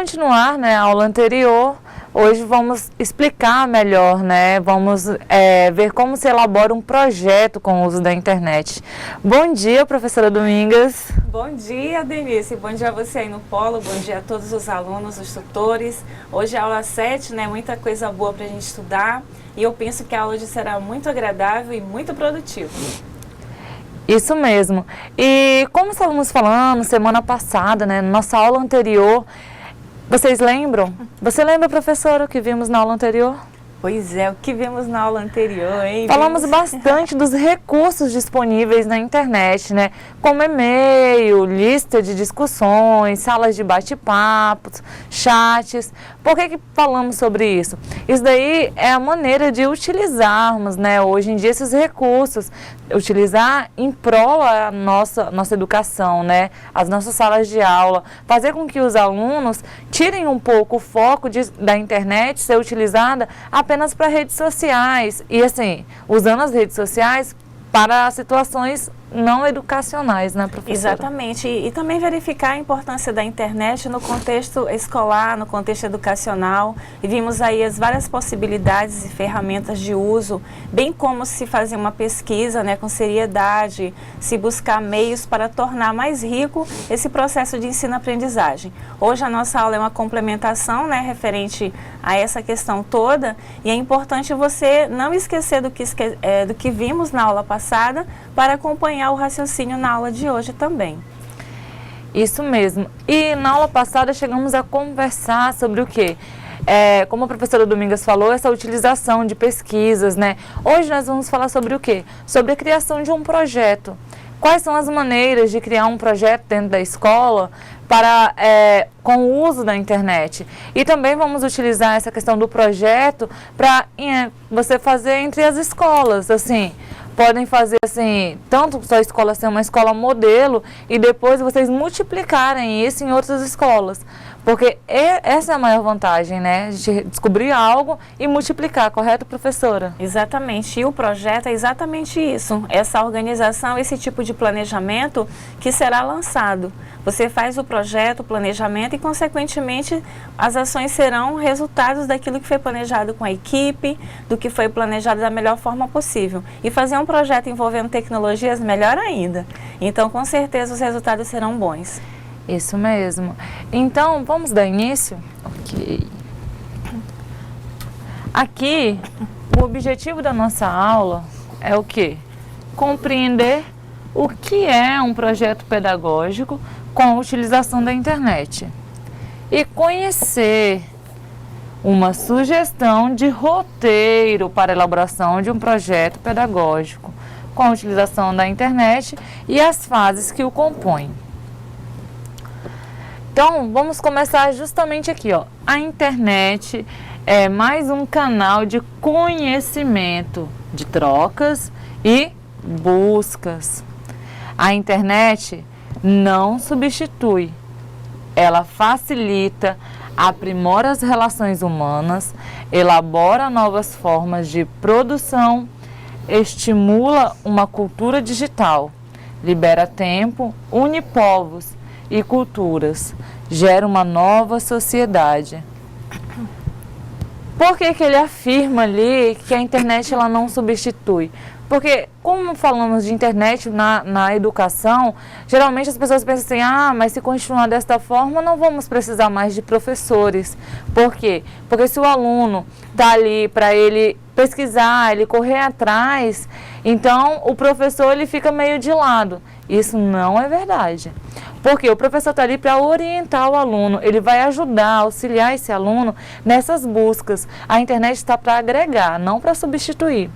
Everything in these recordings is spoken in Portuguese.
continuar, né, a aula anterior, hoje vamos explicar melhor, né? Vamos ver como se elabora um projeto com o uso da internet. Bom dia, professora Domingas. Bom dia, Denise. Bom dia a você aí no Polo. Bom dia a todos os alunos, os tutores. Hoje é a aula 7, né? Muita coisa boa para a gente estudar. E eu penso que a aula hoje será muito agradável e muito produtiva. Isso mesmo. E como estávamos falando semana passada, né? Nossa aula anterior, vocês lembram? Você lembra, professora, o que vimos na aula anterior? Pois é, o que vimos na aula anterior, hein? Falamos bastante dos recursos disponíveis na internet, né? Como e-mail, lista de discussões, salas de bate-papos, chats. Por que falamos sobre isso? Isso daí é a maneira de utilizarmos, né, hoje em dia esses recursos, utilizar em prol da nossa educação, né? As nossas salas de aula, fazer com que os alunos tirem um pouco o foco da internet ser utilizada apenas para redes sociais e assim, usando as redes sociais para situações não educacionais, né, professora? Exatamente, e também verificar a importância da internet no contexto escolar, no contexto educacional, e vimos aí as várias possibilidades e ferramentas de uso, bem como se fazer uma pesquisa, né, com seriedade, se buscar meios para tornar mais rico esse processo de ensino-aprendizagem. Hoje a nossa aula é uma complementação, né, referente a essa questão toda, e é importante você não esquecer do que vimos na aula passada para acompanhar o raciocínio na aula de hoje também. Isso mesmo. E na aula passada chegamos a conversar sobre o quê? Como a professora Domingas falou, essa utilização de pesquisas, né? Hoje nós vamos falar sobre o quê? Sobre a criação de um projeto. Quais são as maneiras de criar um projeto dentro da escola com o uso da internet? E também vamos utilizar essa questão do projeto para você fazer entre as escolas, assim. Podem fazer assim, tanto sua escola ser uma escola modelo e depois vocês multiplicarem isso em outras escolas. Porque essa é a maior vantagem, né? De descobrir algo e multiplicar, correto, professora? Exatamente, e o projeto é exatamente isso, essa organização, esse tipo de planejamento que será lançado. Você faz o projeto, o planejamento e, consequentemente, as ações serão resultados daquilo que foi planejado com a equipe, do que foi planejado da melhor forma possível. E fazer um projeto envolvendo tecnologias, melhor ainda. Então, com certeza, os resultados serão bons. Isso mesmo. Então, vamos dar início? Ok. Aqui, o objetivo da nossa aula é o quê? Compreender o que é um projeto pedagógico com a utilização da internet e conhecer uma sugestão de roteiro para a elaboração de um projeto pedagógico com a utilização da internet e as fases que o compõem. Então, vamos começar justamente aqui, ó. A internet é mais um canal de conhecimento, de trocas e buscas. A internet não substitui, ela facilita, aprimora as relações humanas, elabora novas formas de produção, estimula uma cultura digital, libera tempo, une povos e culturas, gera uma nova sociedade. Por que ele afirma ali que a internet ela não substitui? Porque, como falamos de internet na educação, geralmente as pessoas pensam assim, mas se continuar desta forma, não vamos precisar mais de professores. Por quê? Porque se o aluno está ali para ele pesquisar, ele correr atrás, então o professor ele fica meio de lado. Isso não é verdade. Porque o professor está ali para orientar o aluno, ele vai ajudar, auxiliar esse aluno nessas buscas. A internet está para agregar, não para substituir.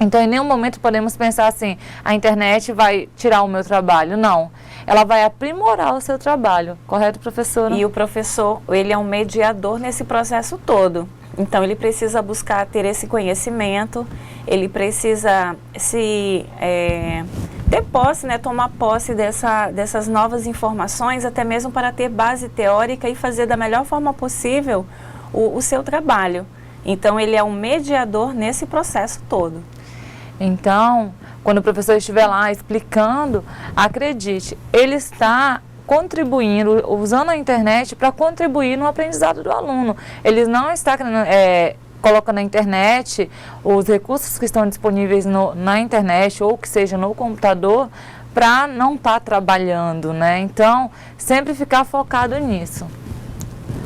Então, em nenhum momento podemos pensar assim, a internet vai tirar o meu trabalho. Não, ela vai aprimorar o seu trabalho. Correto, professora? E o professor, ele é um mediador nesse processo todo. Então, ele precisa buscar ter esse conhecimento, ele precisa ter posse, né, tomar posse dessas novas informações, até mesmo para ter base teórica e fazer da melhor forma possível o seu trabalho. Então, ele é um mediador nesse processo todo. Então, quando o professor estiver lá explicando, acredite, ele está contribuindo, usando a internet para contribuir no aprendizado do aluno. Eles não estão colocando na internet os recursos que estão disponíveis na internet ou que seja no computador para não estar trabalhando, né? Então, sempre ficar focado nisso.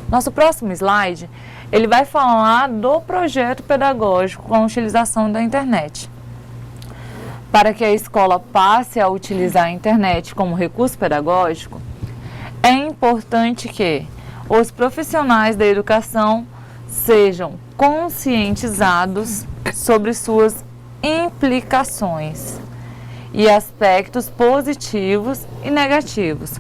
Nosso próximo slide, ele vai falar do projeto pedagógico com a utilização da internet. Para que a escola passe a utilizar a internet como recurso pedagógico, é importante que os profissionais da educação sejam conscientizados sobre suas implicações e aspectos positivos e negativos,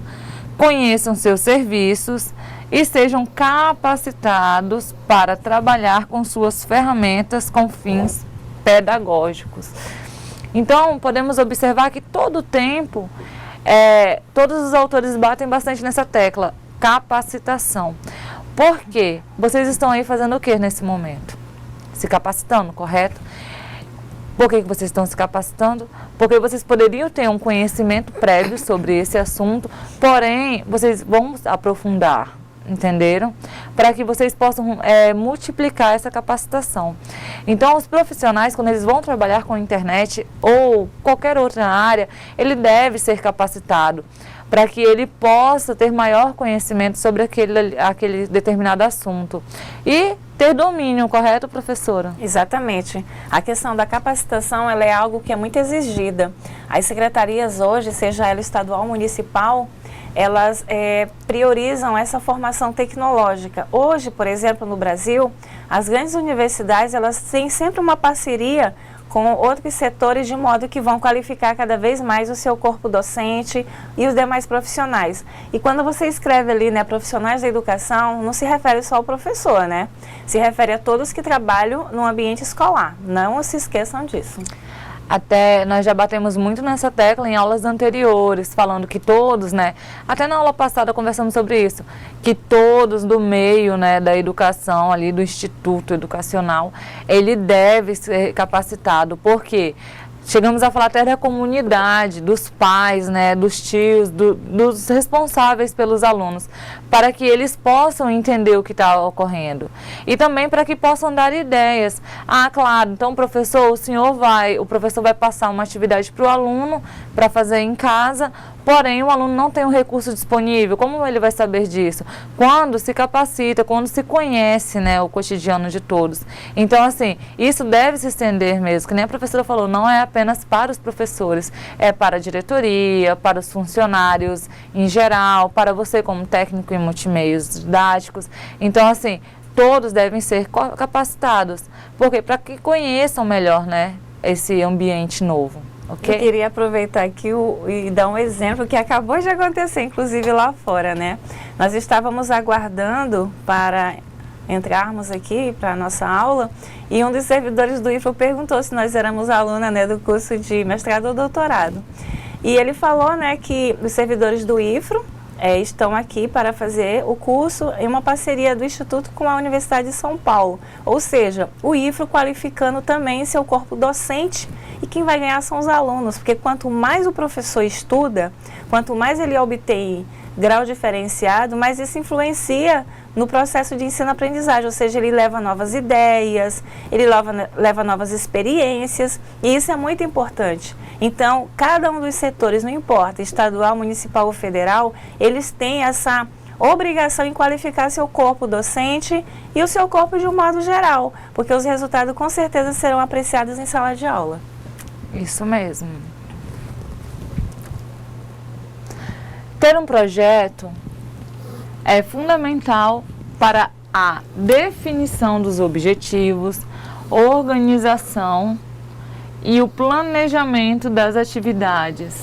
conheçam seus serviços e sejam capacitados para trabalhar com suas ferramentas com fins pedagógicos. Então, podemos observar que todo o tempo, todos os autores batem bastante nessa tecla, capacitação. Por quê? Vocês estão aí fazendo o que nesse momento? Se capacitando, correto? Por que vocês estão se capacitando? Porque vocês poderiam ter um conhecimento prévio sobre esse assunto, porém, vocês vão aprofundar, entenderam? Para que vocês possam multiplicar essa capacitação. Então, os profissionais, quando eles vão trabalhar com a internet ou qualquer outra área, ele deve ser capacitado para que ele possa ter maior conhecimento sobre aquele determinado assunto e ter domínio, correto, professora? Exatamente. A questão da capacitação, ela é algo que é muito exigida. As secretarias hoje, seja ela estadual ou municipal, elas priorizam essa formação tecnológica. Hoje, por exemplo, no Brasil, as grandes universidades, elas têm sempre uma parceria com outros setores, de modo que vão qualificar cada vez mais o seu corpo docente e os demais profissionais. E quando você escreve ali, né, profissionais da educação, não se refere só ao professor, né? Se refere a todos que trabalham no ambiente escolar. Não se esqueçam disso. Até nós já batemos muito nessa tecla em aulas anteriores, falando que todos, né, até na aula passada conversamos sobre isso, que todos do meio, né, da educação ali, do instituto educacional, ele deve ser capacitado, porque chegamos a falar até da comunidade, dos pais, né, dos tios, dos responsáveis pelos alunos, para que eles possam entender o que está ocorrendo. E também para que possam dar ideias. Ah, claro, então professor, o professor vai passar uma atividade para o aluno para fazer em casa, porém o aluno não tem um recurso disponível. Como ele vai saber disso? Quando se capacita, quando se conhece, né, o cotidiano de todos. Então, assim, isso deve se estender mesmo, que nem a professora falou, não é apenas para os professores, é para a diretoria, para os funcionários em geral, para você como técnico em multimeios didáticos. Então, assim, todos devem ser capacitados, porque para que conheçam melhor, né, esse ambiente novo. Okay? Eu queria aproveitar aqui e dar um exemplo que acabou de acontecer, inclusive lá fora, né? Nós estávamos aguardando para entrarmos aqui para a nossa aula e um dos servidores do IFRO perguntou se nós éramos aluna, né, do curso de mestrado ou doutorado. E ele falou, né, que os servidores do IFRO estão aqui para fazer o curso em uma parceria do Instituto com a Universidade de São Paulo. Ou seja, o IFRO qualificando também seu corpo docente, e quem vai ganhar são os alunos, porque quanto mais o professor estuda, quanto mais ele obtém grau diferenciado, mais isso influencia no processo de ensino-aprendizagem, ou seja, ele leva novas ideias, ele leva novas experiências, e isso é muito importante. Então, cada um dos setores, não importa, estadual, municipal ou federal, eles têm essa obrigação em qualificar seu corpo docente e o seu corpo de um modo geral, porque os resultados com certeza serão apreciados em sala de aula. Isso mesmo. Ter um projeto é fundamental para a definição dos objetivos, organização e o planejamento das atividades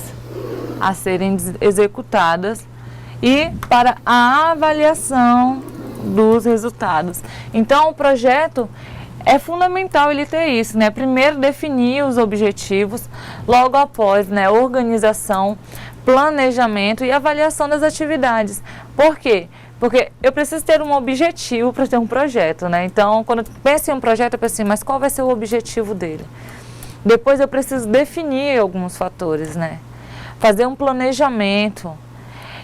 a serem executadas e para a avaliação dos resultados. Então, o projeto é fundamental ele ter isso, né? Primeiro definir os objetivos, logo após, né, organização, planejamento e avaliação das atividades. Por quê? Porque eu preciso ter um objetivo para ter um projeto, né? Então, quando eu penso em um projeto, eu penso assim, mas qual vai ser o objetivo dele? Depois eu preciso definir alguns fatores, né? Fazer um planejamento.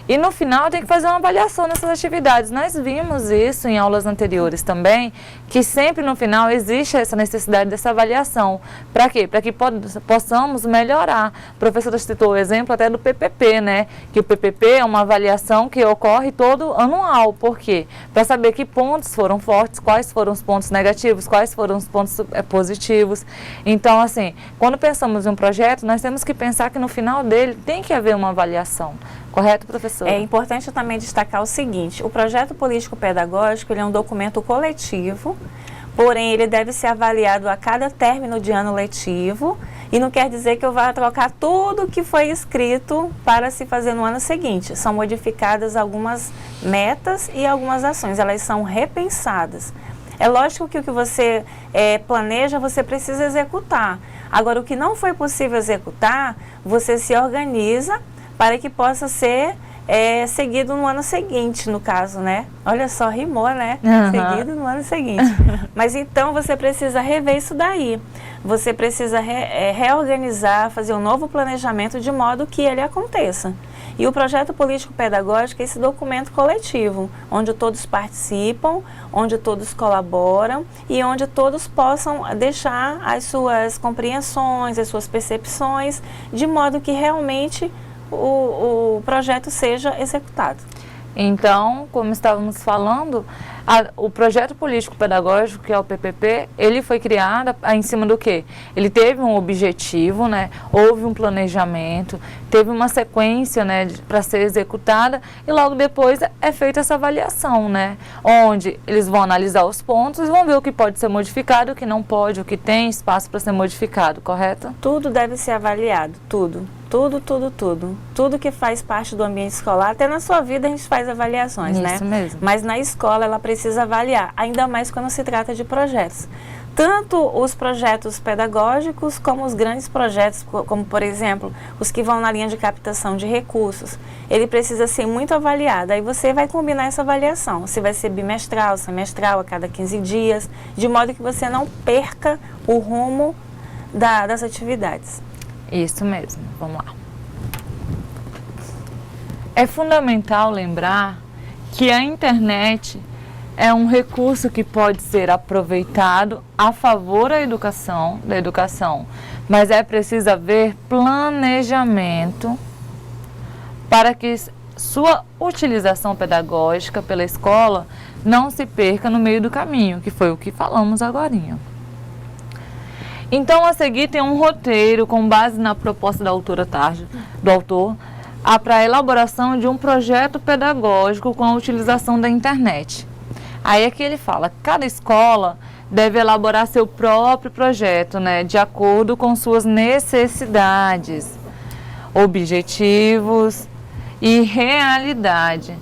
E no final tem que fazer uma avaliação nessas atividades. Nós vimos isso em aulas anteriores também, que sempre no final existe essa necessidade dessa avaliação. Para quê? Para que possamos melhorar. A professora citou o exemplo até do PPP, né? Que o PPP é uma avaliação que ocorre todo anual. Por quê? Para saber que pontos foram fortes, quais foram os pontos negativos, quais foram os pontos positivos. Então, assim, quando pensamos em um projeto, nós temos que pensar que no final dele tem que haver uma avaliação. Correto, professor? É importante também destacar o seguinte: o projeto político-pedagógico ele é um documento coletivo, porém ele deve ser avaliado a cada término de ano letivo, e não quer dizer que eu vá trocar tudo que foi escrito para se fazer no ano seguinte. São modificadas algumas metas e algumas ações, elas são repensadas. É lógico que o que você planeja, você precisa executar. Agora, o que não foi possível executar, você se organiza para que possa ser seguido no ano seguinte, no caso, né? Olha só, rimou, né? Seguido no ano seguinte. Mas então você precisa rever isso daí. Você precisa reorganizar, fazer um novo planejamento de modo que ele aconteça. E o projeto político-pedagógico é esse documento coletivo, onde todos participam, onde todos colaboram e onde todos possam deixar as suas compreensões, as suas percepções, de modo que realmente o projeto seja executado. Então, como estávamos falando, o projeto político-pedagógico, que é o PPP, ele foi criado em cima do quê? Ele teve um objetivo, né? Houve um planejamento, teve uma sequência, né, para ser executada, e logo depois é feita essa avaliação, né? Onde eles vão analisar os pontos e vão ver o que pode ser modificado, o que não pode, o que tem espaço para ser modificado, correto? Tudo deve ser avaliado, tudo. Tudo que faz parte do ambiente escolar, até na sua vida a gente faz avaliações, né? Isso mesmo. Mas na escola ela precisa avaliar, ainda mais quando se trata de projetos. Tanto os projetos pedagógicos como os grandes projetos, como por exemplo, os que vão na linha de captação de recursos, ele precisa ser muito avaliado. Aí você vai combinar essa avaliação, se vai ser bimestral, semestral, a cada 15 dias, de modo que você não perca o rumo das atividades. Isso mesmo, vamos lá. É fundamental lembrar que a internet é um recurso que pode ser aproveitado a favor da educação, mas é preciso haver planejamento para que sua utilização pedagógica pela escola não se perca no meio do caminho, que foi o que falamos agorinha. Então, a seguir tem um roteiro com base na proposta do autor para a elaboração de um projeto pedagógico com a utilização da internet. Aí aqui ele fala, cada escola deve elaborar seu próprio projeto, né, de acordo com suas necessidades, objetivos e realidade,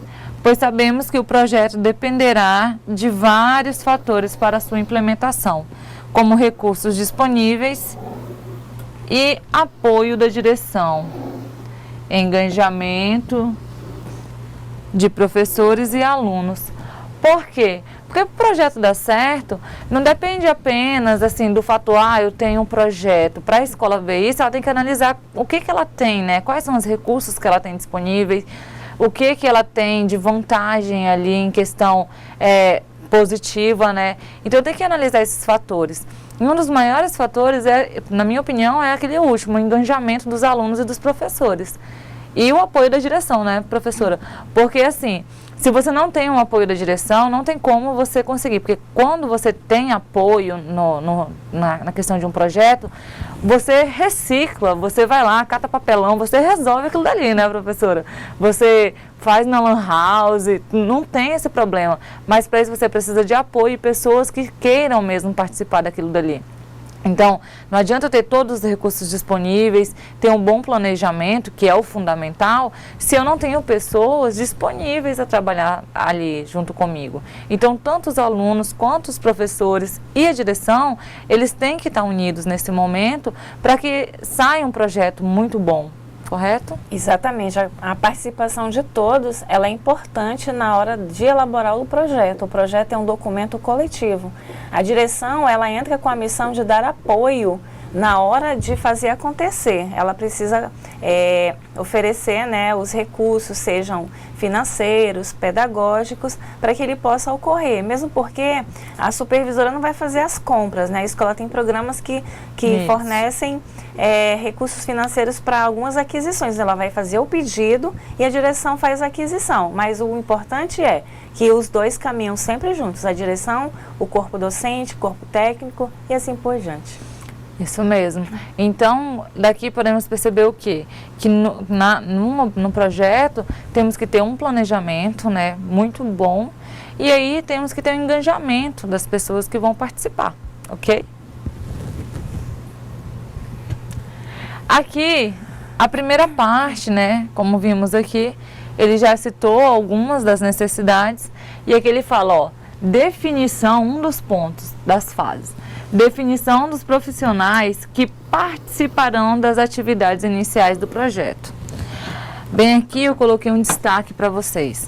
pois sabemos que o projeto dependerá de vários fatores para sua implementação, como recursos disponíveis e apoio da direção, engajamento de professores e alunos. Por quê? Porque o projeto dar certo não depende apenas assim, do fato, eu tenho um projeto. Para a escola ver isso, ela tem que analisar o que ela tem, né? Quais são os recursos que ela tem disponíveis, o que ela tem de vantagem ali em questão positiva, né? Então tem que analisar esses fatores. E um dos maiores fatores, na minha opinião, é aquele último, o engajamento dos alunos e dos professores. E o apoio da direção, né, professora? Porque assim, se você não tem um apoio da direção, não tem como você conseguir. Porque quando você tem apoio na questão de um projeto, você recicla, você vai lá, cata papelão, você resolve aquilo dali, né, professora? Você faz na lan house, não tem esse problema. Mas para isso você precisa de apoio e pessoas que queiram mesmo participar daquilo dali. Então, não adianta ter todos os recursos disponíveis, ter um bom planejamento, que é o fundamental, se eu não tenho pessoas disponíveis a trabalhar ali junto comigo. Então, tanto os alunos quanto os professores e a direção, eles têm que estar unidos nesse momento para que saia um projeto muito bom. Correto? Exatamente. A participação de todos, ela é importante na hora de elaborar o projeto. O projeto é um documento coletivo. A direção, ela entra com a missão de dar apoio na hora de fazer acontecer. Ela precisa oferecer, né, os recursos, sejam financeiros, pedagógicos, para que ele possa ocorrer. Mesmo porque a supervisora não vai fazer as compras, né? A escola tem programas que fornecem recursos financeiros para algumas aquisições. Ela vai fazer o pedido e a direção faz a aquisição. Mas o importante é que os dois caminham sempre juntos, a direção, o corpo docente, o corpo técnico e assim por diante. Isso mesmo. Então, daqui podemos perceber o quê? Que no projeto temos que ter um planejamento, né, muito bom, e aí temos que ter um engajamento das pessoas que vão participar, ok? Aqui, a primeira parte, né, como vimos aqui, ele já citou algumas das necessidades, e aqui ele fala, ó, definição, um dos pontos das fases. Definição dos profissionais que participarão das atividades iniciais do projeto. Bem aqui eu coloquei um destaque para vocês.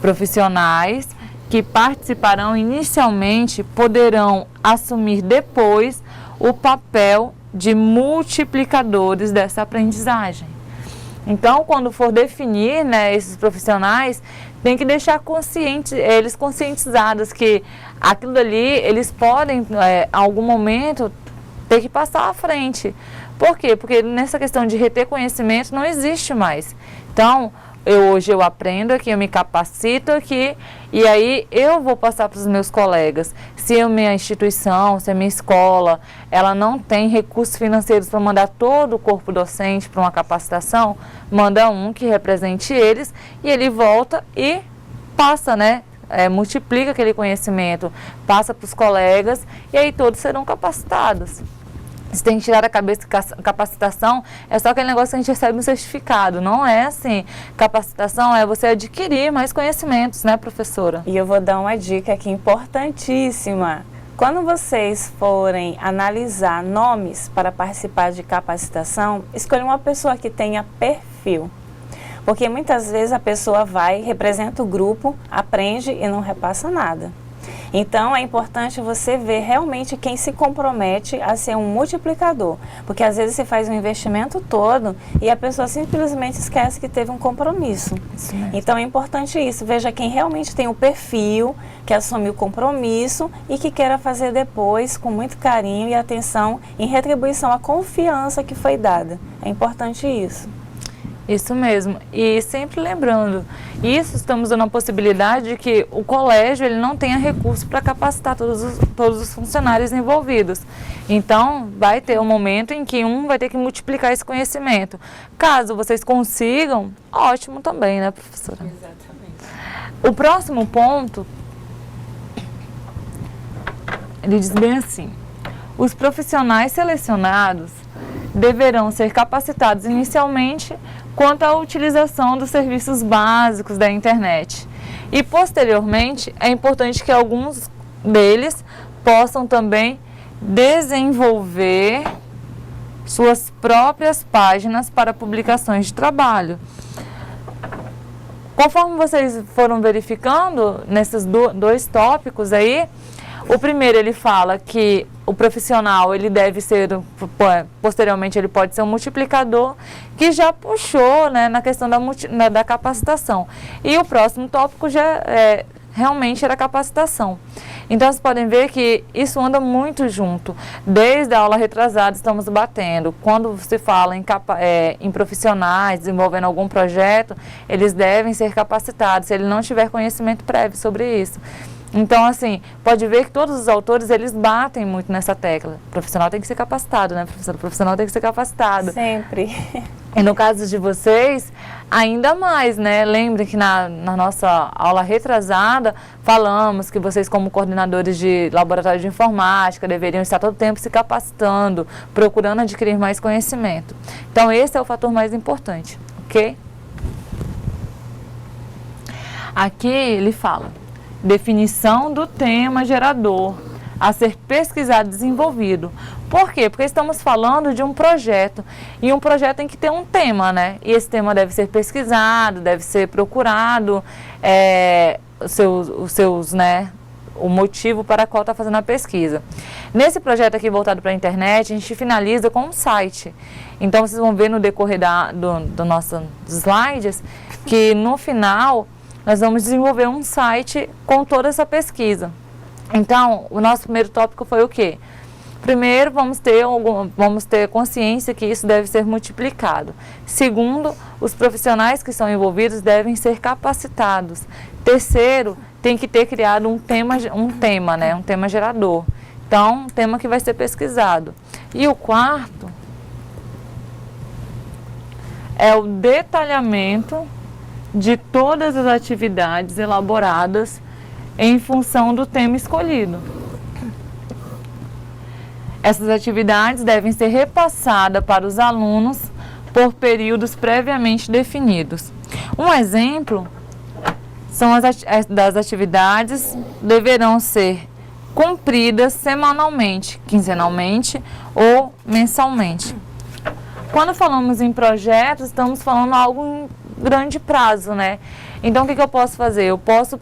Profissionais que participarão inicialmente poderão assumir depois o papel de multiplicadores dessa aprendizagem. Então, quando for definir, né, esses profissionais, tem que deixar eles conscientizados que aquilo dali, eles podem, em algum momento, ter que passar à frente. Por quê? Porque nessa questão de reter conhecimento não existe mais. Então, hoje eu aprendo aqui, eu me capacito aqui, e aí eu vou passar para os meus colegas. Se a minha instituição, se a minha escola, ela não tem recursos financeiros para mandar todo o corpo docente para uma capacitação, manda um que represente eles, e ele volta e passa, né? Multiplica aquele conhecimento, passa para os colegas, e aí todos serão capacitados. Você tem que tirar da cabeça que capacitação é só aquele negócio que a gente recebe um certificado. Não é assim. Capacitação é você adquirir mais conhecimentos, né, professora? E eu vou dar uma dica aqui importantíssima. Quando vocês forem analisar nomes para participar de capacitação, escolha uma pessoa que tenha perfil. Porque muitas vezes a pessoa vai, representa o grupo, aprende e não repassa nada. Então, é importante você ver realmente quem se compromete a ser um multiplicador. Porque às vezes você faz um investimento todo e a pessoa simplesmente esquece que teve um compromisso. Então, é importante isso. Veja quem realmente tem o perfil, que assume o compromisso e que queira fazer depois com muito carinho e atenção em retribuição à confiança que foi dada. É importante isso. Isso mesmo, e sempre lembrando, isso estamos dando a possibilidade de que o colégio ele não tenha recurso para capacitar todos os funcionários envolvidos. Então, vai ter um momento em que um vai ter que multiplicar esse conhecimento. Caso vocês consigam, ótimo também, né, professora? Exatamente. O próximo ponto, ele diz bem assim, os profissionais selecionados deverão ser capacitados inicialmente quanto à utilização dos serviços básicos da internet. E, posteriormente, é importante que alguns deles possam também desenvolver suas próprias páginas para publicações de trabalho. Conforme vocês foram verificando nesses dois tópicos aí, o primeiro ele fala que o profissional ele deve ser, posteriormente ele pode ser um multiplicador, que já puxou, né, na questão da capacitação. E o próximo tópico já realmente era capacitação. Então vocês podem ver que isso anda muito junto. Desde a aula retrasada estamos batendo. Quando se fala em profissionais desenvolvendo algum projeto, eles devem ser capacitados, se ele não tiver conhecimento prévio sobre isso. Então, assim, pode ver que todos os autores, eles batem muito nessa tecla. O profissional tem que ser capacitado, né, professora? O profissional tem que ser capacitado. Sempre. E no caso de vocês, ainda mais, né? Lembrem que na nossa aula retrasada, falamos que vocês, como coordenadores de laboratório de informática, deveriam estar todo tempo se capacitando, procurando adquirir mais conhecimento. Então, esse é o fator mais importante, ok? Aqui ele fala: definição do tema gerador a ser pesquisado e desenvolvido. Por quê? Porque estamos falando de um projeto, e um projeto tem que ter um tema, né? E esse tema deve ser pesquisado, deve ser procurado, os seus, né, o motivo para qual está fazendo a pesquisa. Nesse projeto aqui voltado para a internet, a gente finaliza com um site. Então, vocês vão ver no decorrer do nossos slides que no final nós vamos desenvolver um site com toda essa pesquisa. Então, o nosso primeiro tópico foi o quê? Primeiro, vamos ter consciência que isso deve ser multiplicado. Segundo, os profissionais que são envolvidos devem ser capacitados. Terceiro, tem que ter criado um tema, né? Um tema gerador. Então, um tema que vai ser pesquisado. E o quarto é o detalhamento de todas as atividades elaboradas em função do tema escolhido. Essas atividades devem ser repassadas para os alunos por períodos previamente definidos. Um exemplo são das atividades deverão ser cumpridas semanalmente, quinzenalmente ou mensalmente. Quando falamos em projetos, estamos falando algo em grande prazo, né? Então, o que eu posso fazer? Eu posso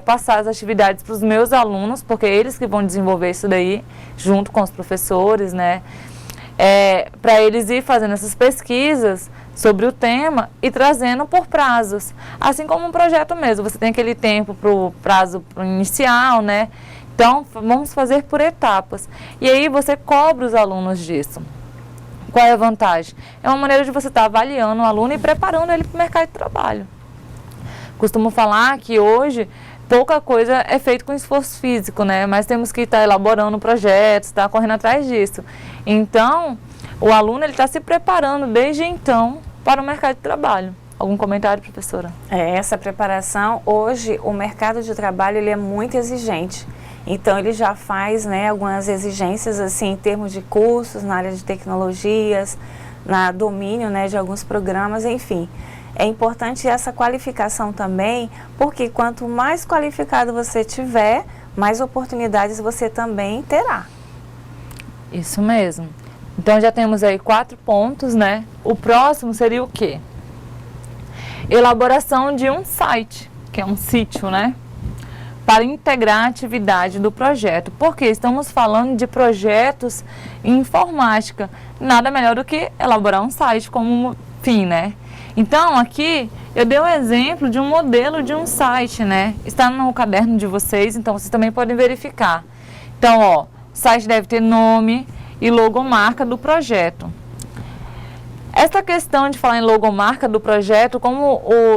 passar as atividades para os meus alunos, porque eles que vão desenvolver isso daí, junto com os professores, né? Para eles ir fazendo essas pesquisas sobre o tema e trazendo por prazos. Assim como um projeto mesmo, você tem aquele tempo para o prazo inicial, né? Então, vamos fazer por etapas. E aí você cobra os alunos disso. Qual é a vantagem? É uma maneira de você estar avaliando o aluno e preparando ele para o mercado de trabalho. Costumo falar que hoje pouca coisa é feita com esforço físico, né? Mas temos que estar elaborando projetos, estar correndo atrás disso. Então, o aluno está se preparando desde então para o mercado de trabalho. Algum comentário, professora? Essa preparação, hoje o mercado de trabalho ele é muito exigente. Então, ele já faz, né, algumas exigências assim, em termos de cursos na área de tecnologias, na domínio, né, de alguns programas, enfim. É importante essa qualificação também, porque quanto mais qualificado você tiver, mais oportunidades você também terá. Isso mesmo. Então, já temos aí 4 pontos, né? O próximo seria o quê? Elaboração de um site, que é um sítio, né? Para integrar a atividade do projeto, porque estamos falando de projetos em informática. Nada melhor do que elaborar um site como fim, né? Então, aqui eu dei um exemplo de um modelo de um site, né? Está no caderno de vocês, então vocês também podem verificar. Então, ó, o site deve ter nome e logomarca do projeto. Essa questão de falar em logomarca do projeto,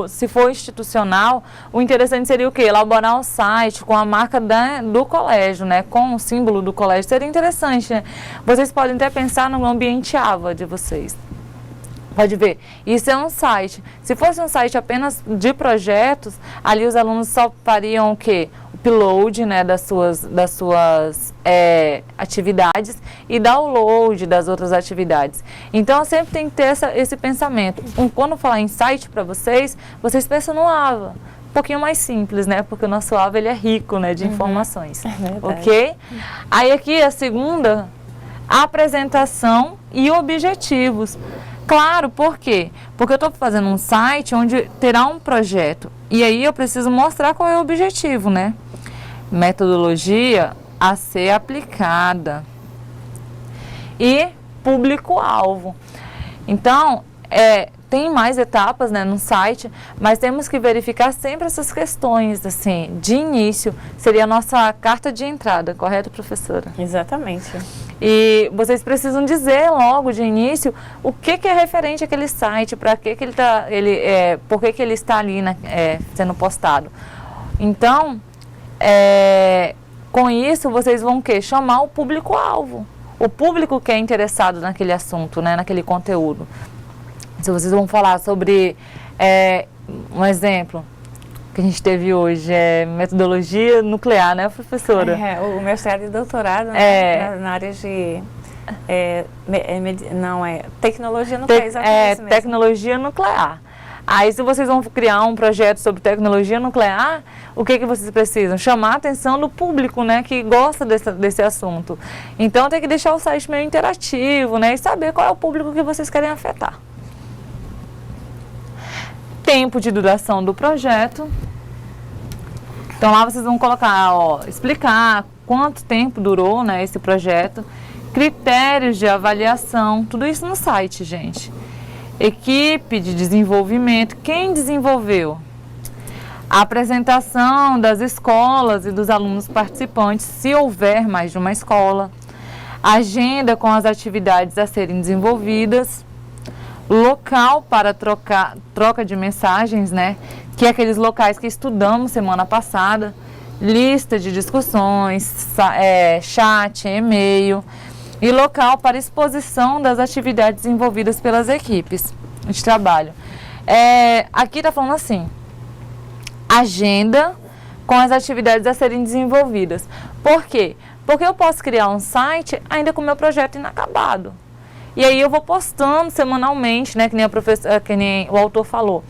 se for institucional, o interessante seria o quê? Elaborar o site com a marca do colégio, né? Com o símbolo do colégio. Seria interessante, né? Vocês podem até pensar no ambiente AVA de vocês. Pode ver, isso é um site. Se fosse um site apenas de projetos, ali os alunos só fariam o quê? O upload, né, das suas atividades e download das outras atividades. Então, sempre tem que ter esse pensamento. Quando falar em site para vocês pensam no AVA. Um pouquinho mais simples, né? Porque o nosso AVA ele é rico, né, de informações. Ok? Aí aqui a segunda, apresentação e objetivos. Claro, por quê? Porque eu estou fazendo um site onde terá um projeto. E aí eu preciso mostrar qual é o objetivo, né? Metodologia a ser aplicada. E público-alvo. Então, tem mais etapas, né, no site, mas temos que verificar sempre essas questões, assim, de início. Seria a nossa carta de entrada, correto, professora? Exatamente. E vocês precisam dizer logo de início o que é referente àquele site, para por que ele está ali, né, sendo postado. Então, com isso vocês vão chamar o público-alvo, o público que é interessado naquele assunto, né, naquele conteúdo. Se vocês vão falar sobre um exemplo que a gente teve hoje, metodologia nuclear, né, professora? O mestrado e doutorado, né, na área de tecnologia nuclear, exatamente mesmo. Tecnologia nuclear. Aí, se vocês vão criar um projeto sobre tecnologia nuclear, o que vocês precisam? Chamar a atenção do público, né, que gosta desse assunto. Então, tem que deixar o site meio interativo, né, e saber qual é o público que vocês querem afetar. Tempo de duração do projeto. Então lá vocês vão colocar, ó, explicar quanto tempo durou, né, esse projeto, critérios de avaliação, tudo isso no site, gente. Equipe de desenvolvimento, quem desenvolveu? A apresentação das escolas e dos alunos participantes, se houver mais de uma escola. Agenda com as atividades a serem desenvolvidas. Local para troca de mensagens, né? Que é aqueles locais que estudamos semana passada. Lista de discussões, chat, e-mail. E local para exposição das atividades desenvolvidas pelas equipes de trabalho. Aqui está falando assim, agenda com as atividades a serem desenvolvidas. Por quê? Porque eu posso criar um site ainda com o meu projeto inacabado. E aí eu vou postando semanalmente, né, que nem o autor falou.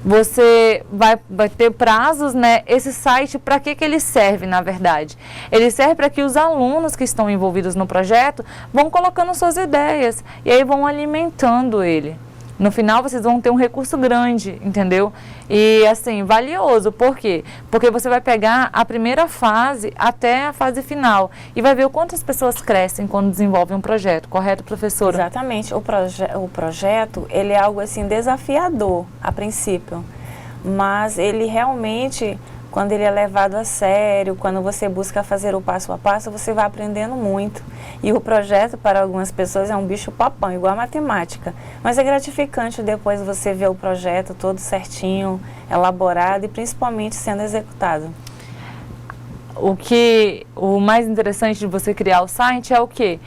Você vai ter prazos, né? Esse site, para que ele serve, na verdade? Ele serve para que os alunos que estão envolvidos no projeto vão colocando suas ideias e aí vão alimentando ele. No final, vocês vão ter um recurso grande, entendeu? E, assim, valioso. Por quê? Porque você vai pegar a primeira fase até a fase final e vai ver o quanto as pessoas crescem quando desenvolvem um projeto. Correto, professora? Exatamente. O projeto, ele é algo, assim, desafiador, a princípio. Mas ele realmente, quando ele é levado a sério, quando você busca fazer o passo a passo, você vai aprendendo muito. E o projeto, para algumas pessoas, é um bicho-papão, igual a matemática. Mas é gratificante depois você ver o projeto todo certinho, elaborado e principalmente sendo executado. O mais interessante de você criar o site é o quê?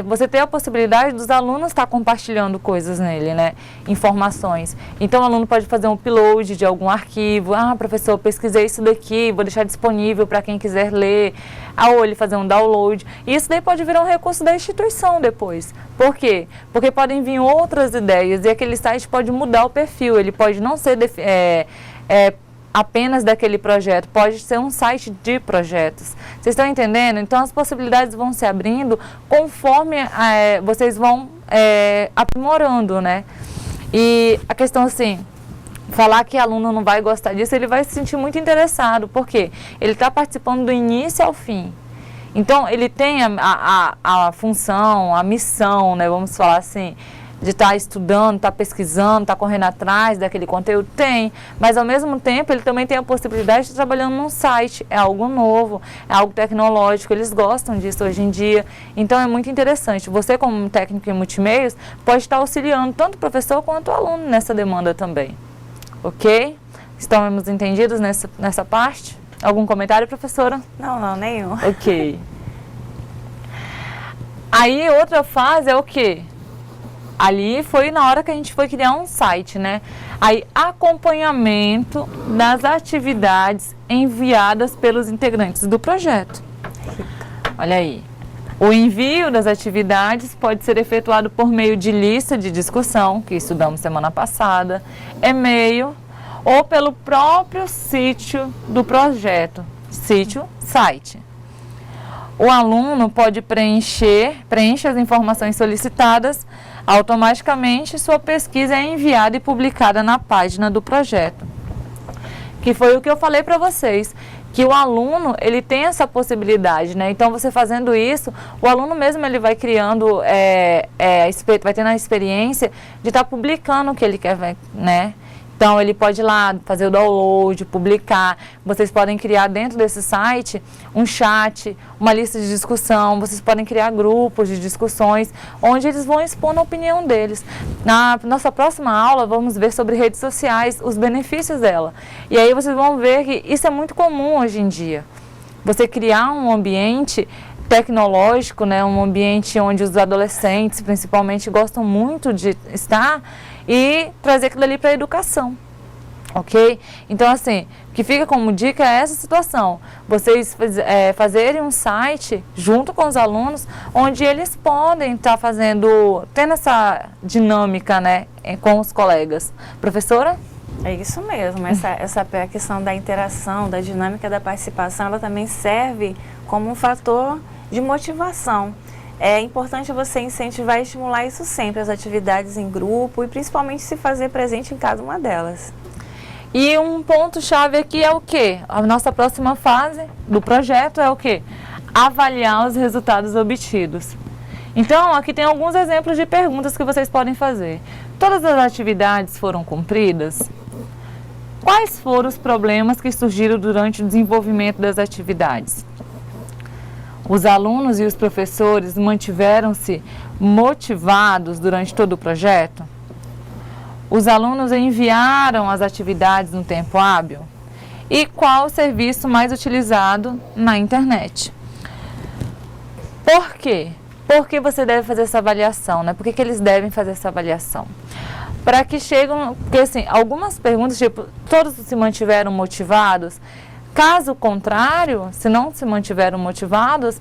Você ter a possibilidade dos alunos estar compartilhando coisas nele, né? Informações. Então o aluno pode fazer um upload de algum arquivo. Ah, professor, pesquisei isso daqui, vou deixar disponível para quem quiser ler. Ou ele fazer um download. E isso daí pode virar um recurso da instituição depois. Por quê? Porque podem vir outras ideias e aquele site pode mudar o perfil. Ele pode não ser apenas daquele projeto, pode ser um site de projetos. Vocês estão entendendo? Então as possibilidades vão se abrindo conforme vocês vão aprimorando, né? E a questão assim, falar que aluno não vai gostar disso, ele vai se sentir muito interessado, porque ele está participando do início ao fim. Então ele tem a função, a missão, né, vamos falar assim, de estar estudando, estar pesquisando, estar correndo atrás daquele conteúdo, tem, mas ao mesmo tempo ele também tem a possibilidade de estar trabalhando num site, é algo novo, é algo tecnológico, eles gostam disso hoje em dia, então é muito interessante. Você como técnico em multimeios pode estar auxiliando tanto o professor quanto o aluno nessa demanda também, ok? Estamos entendidos nessa parte? Algum comentário, professora? Não, nenhum. Ok. Aí outra fase é o quê? Ali foi na hora que a gente foi criar um site, né? Aí, acompanhamento das atividades enviadas pelos integrantes do projeto. Olha aí. O envio das atividades pode ser efetuado por meio de lista de discussão, que estudamos semana passada, e-mail, ou pelo próprio sítio do projeto, site. O aluno pode preenche as informações solicitadas, automaticamente sua pesquisa é enviada e publicada na página do projeto. Que foi o que eu falei para vocês, que o aluno, ele tem essa possibilidade, né? Então, você fazendo isso, o aluno mesmo, ele vai criando, vai tendo a experiência de estar publicando o que ele quer ver, né? Então, ele pode ir lá fazer o download, publicar. Vocês podem criar dentro desse site um chat, uma lista de discussão. Vocês podem criar grupos de discussões, onde eles vão expor a opinião deles. Na nossa próxima aula, vamos ver sobre redes sociais, os benefícios dela. E aí vocês vão ver que isso é muito comum hoje em dia. Você criar um ambiente tecnológico, né, um ambiente onde os adolescentes, principalmente, gostam muito de estar e trazer aquilo ali para a educação, ok? Então, assim, o que fica como dica é essa situação, vocês fazerem um site junto com os alunos, onde eles podem estar tendo essa dinâmica, né, com os colegas. Professora? É isso mesmo, essa questão da interação, da dinâmica da participação, ela também serve como um fator de motivação. É importante você incentivar e estimular isso sempre, as atividades em grupo e principalmente se fazer presente em cada uma delas. E um ponto-chave aqui é o quê? A nossa próxima fase do projeto é o quê? Avaliar os resultados obtidos. Então, aqui tem alguns exemplos de perguntas que vocês podem fazer. Todas as atividades foram cumpridas? Quais foram os problemas que surgiram durante o desenvolvimento das atividades? Os alunos e os professores mantiveram-se motivados durante todo o projeto? Os alunos enviaram as atividades no tempo hábil? E qual o serviço mais utilizado na internet? Por quê? Por que você deve fazer essa avaliação, né? Por que eles devem fazer essa avaliação? Para que cheguem, porque assim, algumas perguntas, tipo, todos se mantiveram motivados? Caso contrário, se não se mantiveram motivados,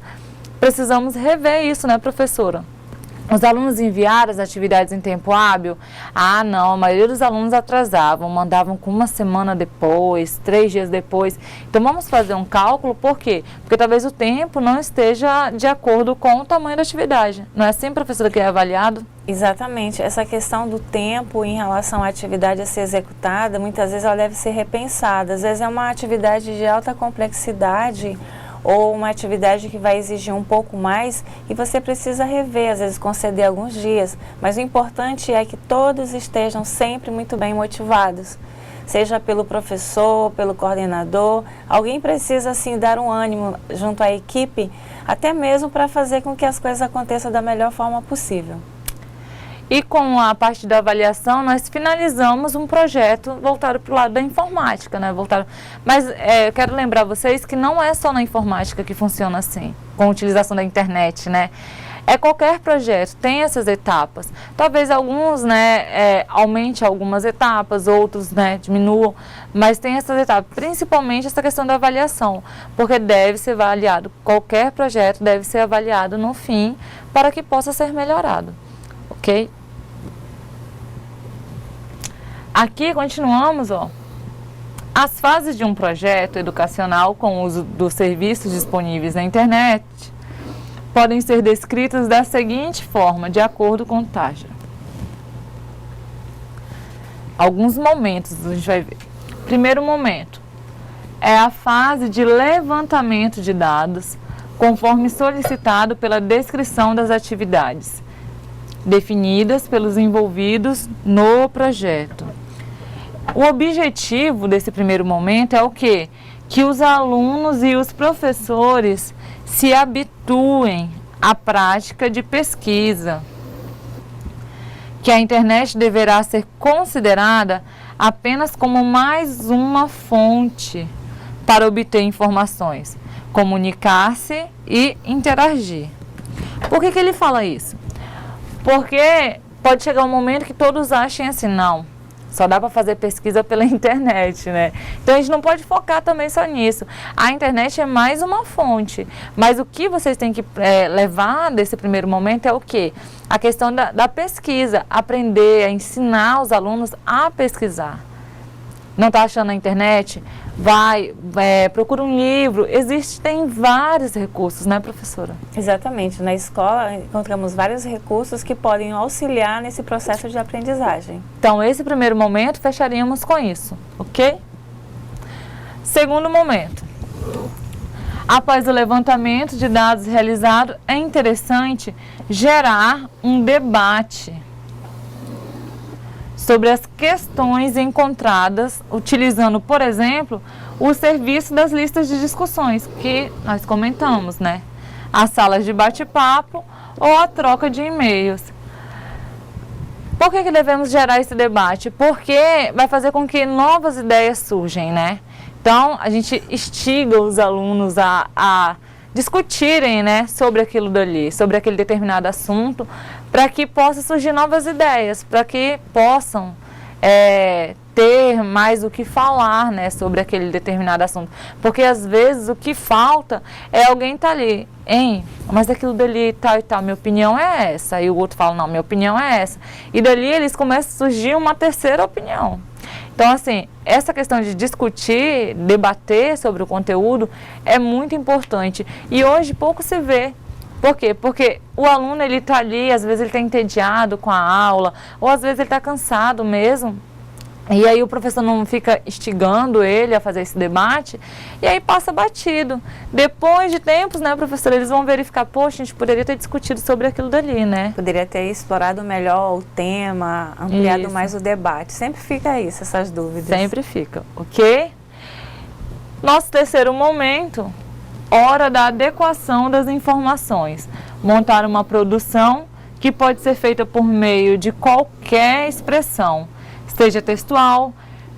precisamos rever isso, né, professora? Os alunos enviaram as atividades em tempo hábil? Ah, não, a maioria dos alunos atrasavam, mandavam com uma semana depois, 3 dias depois. Então, vamos fazer um cálculo, por quê? Porque talvez o tempo não esteja de acordo com o tamanho da atividade. Não é assim, professora, que é avaliado? Exatamente. Essa questão do tempo em relação à atividade a ser executada, muitas vezes ela deve ser repensada. Às vezes é uma atividade de alta complexidade, ou uma atividade que vai exigir um pouco mais e você precisa rever, às vezes conceder alguns dias. Mas o importante é que todos estejam sempre muito bem motivados, seja pelo professor, pelo coordenador. Alguém precisa, assim, dar um ânimo junto à equipe, até mesmo para fazer com que as coisas aconteçam da melhor forma possível. E com a parte da avaliação, nós finalizamos um projeto voltado para o lado da informática, né? Mas eu quero lembrar vocês que não é só na informática que funciona assim, com a utilização da internet, né? É qualquer projeto, tem essas etapas. Talvez alguns, né, aumente algumas etapas, outros, né, diminuam, mas tem essas etapas, principalmente essa questão da avaliação, porque deve ser avaliado, qualquer projeto deve ser avaliado no fim para que possa ser melhorado, ok? Aqui continuamos, ó. As fases de um projeto educacional com o uso dos serviços disponíveis na internet podem ser descritas da seguinte forma, de acordo com Tágera. Alguns momentos a gente vai ver. Primeiro momento é a fase de levantamento de dados, conforme solicitado pela descrição das atividades definidas pelos envolvidos no projeto. O objetivo desse primeiro momento é o quê? Que os alunos e os professores se habituem à prática de pesquisa, que a internet deverá ser considerada apenas como mais uma fonte para obter informações, comunicar-se e interagir. Por que ele fala isso? Porque pode chegar um momento que todos achem assim, não, só dá para fazer pesquisa pela internet, né? Então a gente não pode focar também só nisso. A internet é mais uma fonte, mas o que vocês têm que levar desse primeiro momento é o quê? A questão da pesquisa, aprender a ensinar os alunos a pesquisar. Não está achando na internet? Procura um livro. Existem vários recursos, né, professora? Exatamente. Na escola encontramos vários recursos que podem auxiliar nesse processo de aprendizagem. Então, esse primeiro momento fecharíamos com isso, ok? Segundo momento. Após o levantamento de dados realizado, é interessante gerar um debate sobre as questões encontradas, utilizando, por exemplo, o serviço das listas de discussões, que nós comentamos, né? As salas de bate-papo ou a troca de e-mails. Por que devemos gerar esse debate? Porque vai fazer com que novas ideias surjam, né? Então, a gente instiga os alunos a discutirem, né, sobre aquilo dali, sobre aquele determinado assunto, para que possam surgir novas ideias, para que possam ter mais o que falar, né, sobre aquele determinado assunto. Porque às vezes o que falta é alguém estar ali, mas aquilo dali tal e tal, minha opinião é essa. E o outro fala, não, minha opinião é essa. E dali eles começam a surgir uma terceira opinião. Então, assim, essa questão de discutir, debater sobre o conteúdo é muito importante. E hoje pouco se vê. Por quê? Porque o aluno, ele está ali, às vezes ele está entediado com a aula, ou às vezes ele está cansado mesmo. E aí o professor não fica instigando ele a fazer esse debate, e aí passa batido. Depois de tempos, né, professor, eles vão verificar, poxa, a gente poderia ter discutido sobre aquilo dali, né? Poderia ter explorado melhor o tema, ampliado Isso. mais o debate. Sempre fica isso, essas dúvidas. Sempre fica, ok? Nosso terceiro momento, hora da adequação das informações. Montar uma produção que pode ser feita por meio de qualquer expressão, seja textual,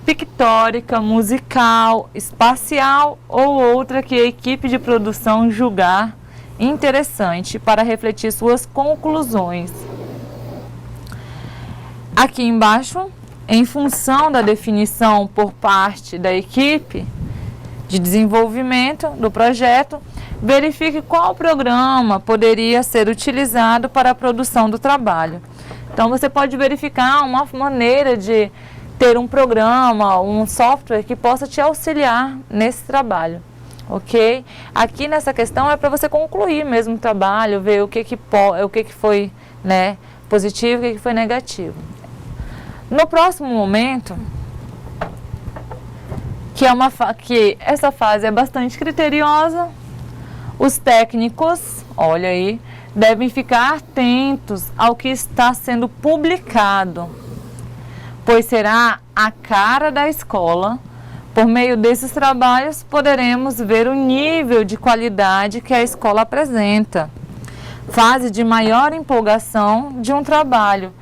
pictórica, musical, espacial ou outra que a equipe de produção julgar interessante para refletir suas conclusões. Aqui embaixo, em função da definição por parte da equipe de desenvolvimento do projeto, verifique qual programa poderia ser utilizado para a produção do trabalho. Então, você pode verificar uma maneira de ter um programa, um software que possa te auxiliar nesse trabalho, ok? Aqui nessa questão é para você concluir mesmo o trabalho, ver o que foi, né, positivo e o que foi negativo. No próximo momento, que essa fase é bastante criteriosa, os técnicos, olha aí, devem ficar atentos ao que está sendo publicado, pois será a cara da escola. Por meio desses trabalhos, poderemos ver o nível de qualidade que a escola apresenta. Fase de maior empolgação de um trabalho,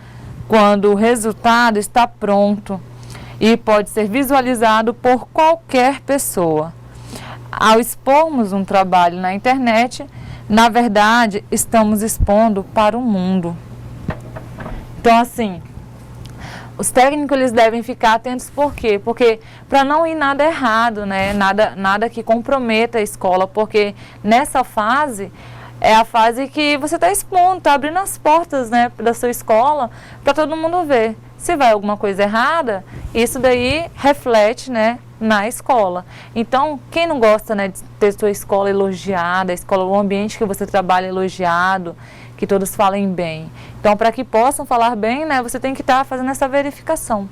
quando o resultado está pronto e pode ser visualizado por qualquer pessoa. Ao expormos um trabalho na internet, na verdade, estamos expondo para o mundo. Então, assim, os técnicos eles devem ficar atentos, por quê? Porque para não ir nada errado, né? Nada que comprometa a escola, porque nessa fase é a fase que você está expondo, está abrindo as portas, né, da sua escola para todo mundo ver. Se vai alguma coisa errada, isso daí reflete, né, na escola. Então, quem não gosta, né, de ter sua escola elogiada, a escola, o ambiente que você trabalha elogiado, que todos falem bem. Então, para que possam falar bem, né, você tem que estar fazendo essa verificação.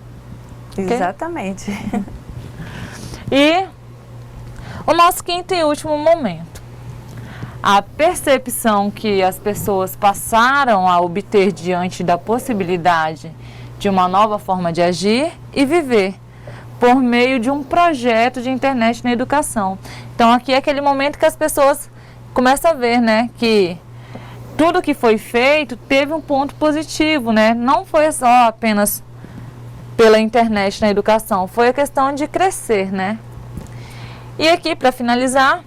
Exatamente. Okay? E o nosso quinto e último momento. A percepção que as pessoas passaram a obter diante da possibilidade de uma nova forma de agir e viver por meio de um projeto de internet na educação. Então, aqui é aquele momento que as pessoas começam a ver, né, que tudo que foi feito teve um ponto positivo, né? Não foi só apenas pela internet na educação, foi a questão de crescer, né? E aqui, para finalizar,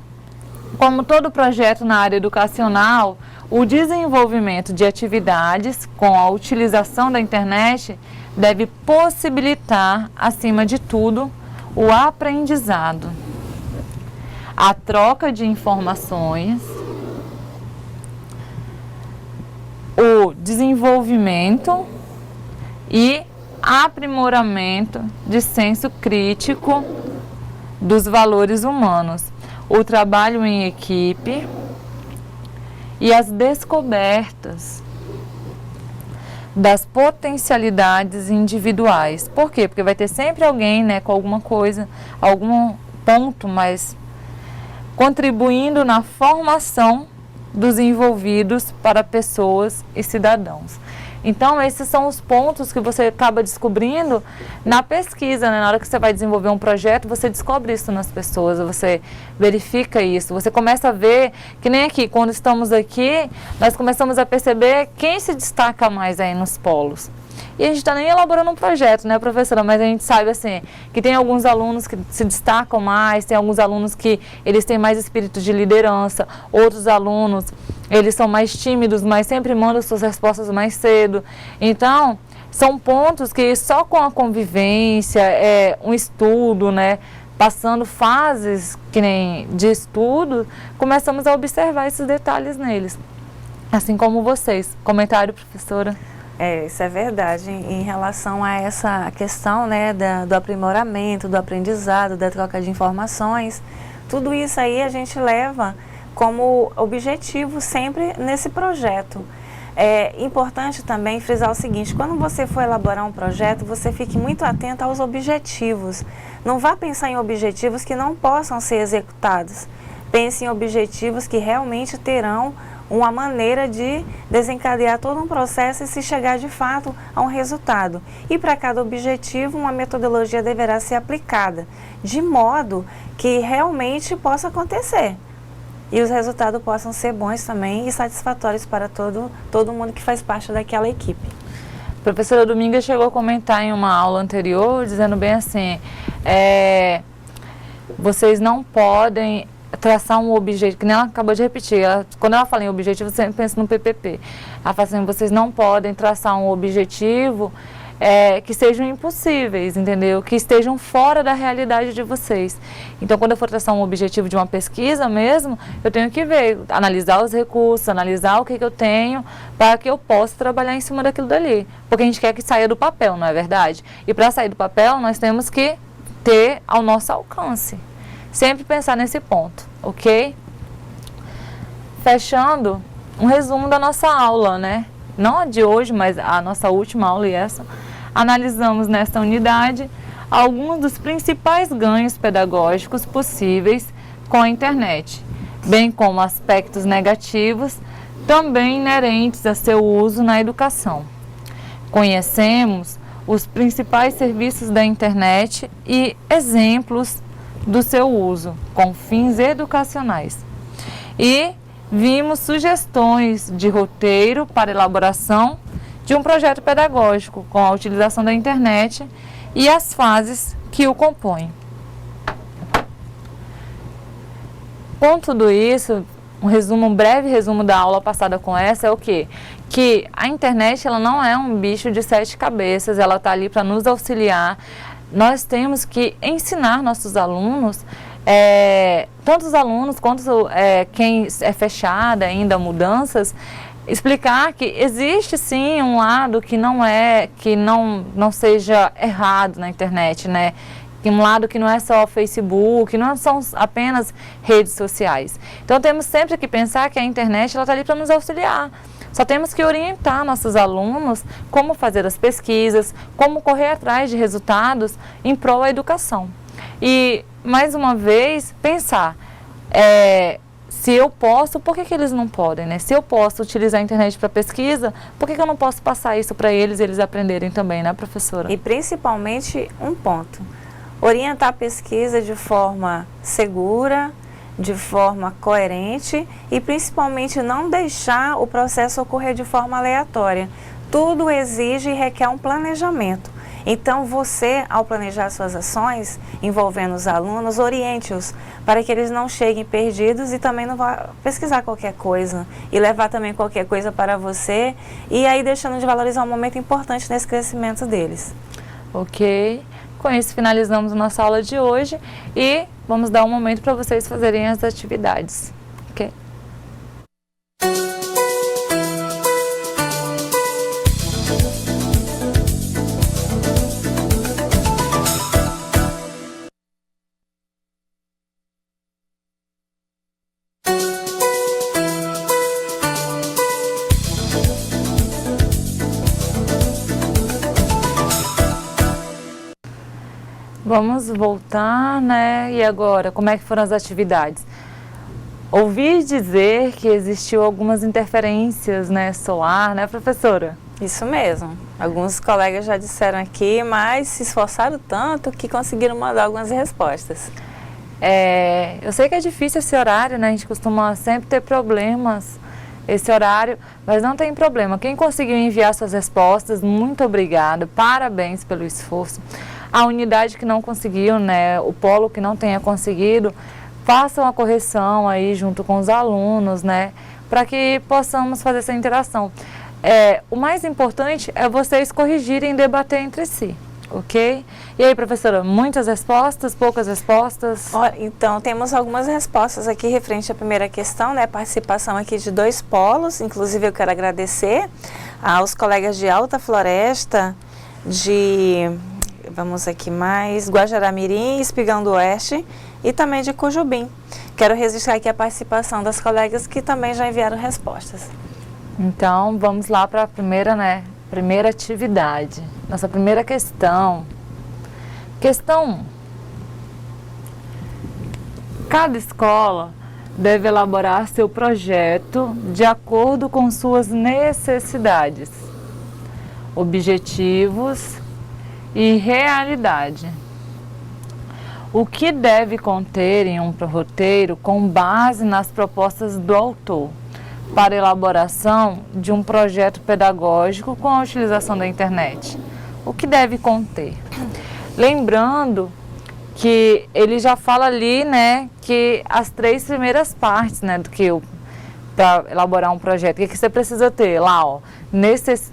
como todo projeto na área educacional, o desenvolvimento de atividades com a utilização da internet deve possibilitar, acima de tudo, o aprendizado, a troca de informações, o desenvolvimento e aprimoramento de senso crítico dos valores humanos, o trabalho em equipe e as descobertas das potencialidades individuais. Por quê? Porque vai ter sempre alguém, né, com alguma coisa, algum ponto, mas contribuindo na formação dos envolvidos para pessoas e cidadãos. Então, esses são os pontos que você acaba descobrindo na pesquisa, né? Na hora que você vai desenvolver um projeto, você descobre isso nas pessoas, você verifica isso, você começa a ver, que nem aqui, quando estamos aqui, nós começamos a perceber quem se destaca mais aí nos polos. E a gente está nem elaborando um projeto, né, professora? Mas a gente sabe, assim, que tem alguns alunos que se destacam mais, tem alguns alunos que eles têm mais espírito de liderança, outros alunos, eles são mais tímidos, mas sempre mandam suas respostas mais cedo. Então, são pontos que só com a convivência, um estudo, né, passando fases que nem de estudo, começamos a observar esses detalhes neles. Assim como vocês. Comentário, professora? Isso é verdade. Em relação a essa questão, né, do aprimoramento, do aprendizado, da troca de informações, tudo isso aí a gente leva como objetivo sempre nesse projeto. É importante também frisar o seguinte: quando você for elaborar um projeto, você fique muito atento aos objetivos. Não vá pensar em objetivos que não possam ser executados. Pense em objetivos que realmente terão uma maneira de desencadear todo um processo e se chegar de fato a um resultado. E para cada objetivo, uma metodologia deverá ser aplicada, de modo que realmente possa acontecer. E os resultados possam ser bons também e satisfatórios para todo mundo que faz parte daquela equipe. A professora Dominga chegou a comentar em uma aula anterior, dizendo bem assim, vocês não podem traçar um objetivo, que nem ela acabou de repetir, quando ela fala em objetivo, você sempre pensa no PPP. Ela fala assim, vocês não podem traçar um objetivo que sejam impossíveis, entendeu? Que estejam fora da realidade de vocês. Então, quando eu for traçar um objetivo de uma pesquisa mesmo, eu tenho que ver, analisar os recursos, analisar o que eu tenho, para que eu possa trabalhar em cima daquilo dali. Porque a gente quer que saia do papel, não é verdade? E para sair do papel, nós temos que ter ao nosso alcance. Sempre pensar nesse ponto, ok? Fechando, um resumo da nossa aula, né? Não a de hoje, mas a nossa última aula e essa. Analisamos nesta unidade alguns dos principais ganhos pedagógicos possíveis com a internet, bem como aspectos negativos também inerentes a seu uso na educação. Conhecemos os principais serviços da internet e exemplos do seu uso com fins educacionais. E vimos sugestões de roteiro para elaboração de um projeto pedagógico com a utilização da internet e as fases que o compõem. Com tudo isso, um breve resumo da aula passada com essa é o quê? Que a internet ela não é um bicho de 7 cabeças, ela está ali para nos auxiliar. Nós temos que ensinar nossos alunos, tanto os alunos quanto quem é fechada ainda a mudanças, explicar que existe sim um lado que não seja errado na internet, né? Um lado que não é só Facebook, não são apenas redes sociais. Então temos sempre que pensar que a internet está ali para nos auxiliar. Só temos que orientar nossos alunos como fazer as pesquisas, como correr atrás de resultados em prol da educação. E, mais uma vez, pensar, se eu posso, por que eles não podem, né? Se eu posso utilizar a internet para pesquisa, por que eu não posso passar isso para eles e eles aprenderem também, né, professora? E principalmente um ponto, orientar a pesquisa de forma segura, de forma coerente e principalmente não deixar o processo ocorrer de forma aleatória. Tudo exige e requer um planejamento. Então você, ao planejar suas ações envolvendo os alunos, oriente-os para que eles não cheguem perdidos e também não vá pesquisar qualquer coisa e levar também qualquer coisa para você e aí deixando de valorizar um momento importante nesse crescimento deles. Ok. Com isso finalizamos nossa aula de hoje e vamos dar um momento para vocês fazerem as atividades. Ok? Vamos voltar, né? E agora, como é que foram as atividades? Ouvi dizer que existiu algumas interferências, né, solar, né, professora? Isso mesmo. Alguns colegas já disseram aqui, mas se esforçaram tanto que conseguiram mandar algumas respostas. Eu sei que é difícil esse horário, né? A gente costuma sempre ter problemas esse horário, mas não tem problema. Quem conseguiu enviar suas respostas, muito obrigada, parabéns pelo esforço. A unidade que não conseguiu, né, o polo que não tenha conseguido, façam a correção aí junto com os alunos, né, para que possamos fazer essa interação. O mais importante é vocês corrigirem e debater entre si, ok? E aí, professora, muitas respostas, poucas respostas? Então, temos algumas respostas aqui referente à primeira questão, né, participação aqui de 2 polos, inclusive eu quero agradecer aos colegas de Alta Floresta, vamos aqui mais, Guajará-Mirim, Espigão do Oeste e também de Cujubim. Quero registrar aqui a participação das colegas que também já enviaram respostas. Então, vamos lá para a primeira atividade. Nossa primeira questão. Questão 1. Cada escola deve elaborar seu projeto de acordo com suas necessidades, objetivos e realidade. O que deve conter em um roteiro com base nas propostas do autor para elaboração de um projeto pedagógico com a utilização da internet? O que deve conter? Lembrando que ele já fala ali, né, que as 3 primeiras partes, né, do que para elaborar um projeto, o que você precisa ter lá, ó,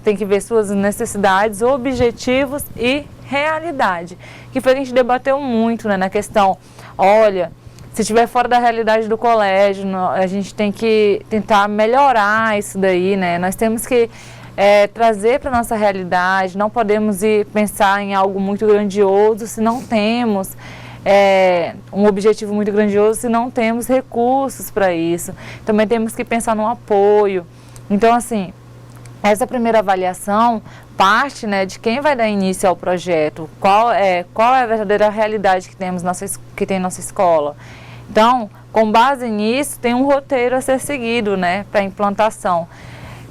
tem que ver suas necessidades, objetivos e realidade, que foi o que a gente debateu muito, né, na questão, olha, se estiver fora da realidade do colégio, a gente tem que tentar melhorar isso daí, né, nós temos que trazer para a nossa realidade, não podemos pensar em algo muito grandioso se não temos um objetivo muito grandioso, se não temos recursos para isso. Também temos que pensar no apoio. Então, assim, essa primeira avaliação parte, né, de quem vai dar início ao projeto, qual é a verdadeira realidade que tem em nossa escola. Então, com base nisso, tem um roteiro a ser seguido, né, para a implantação.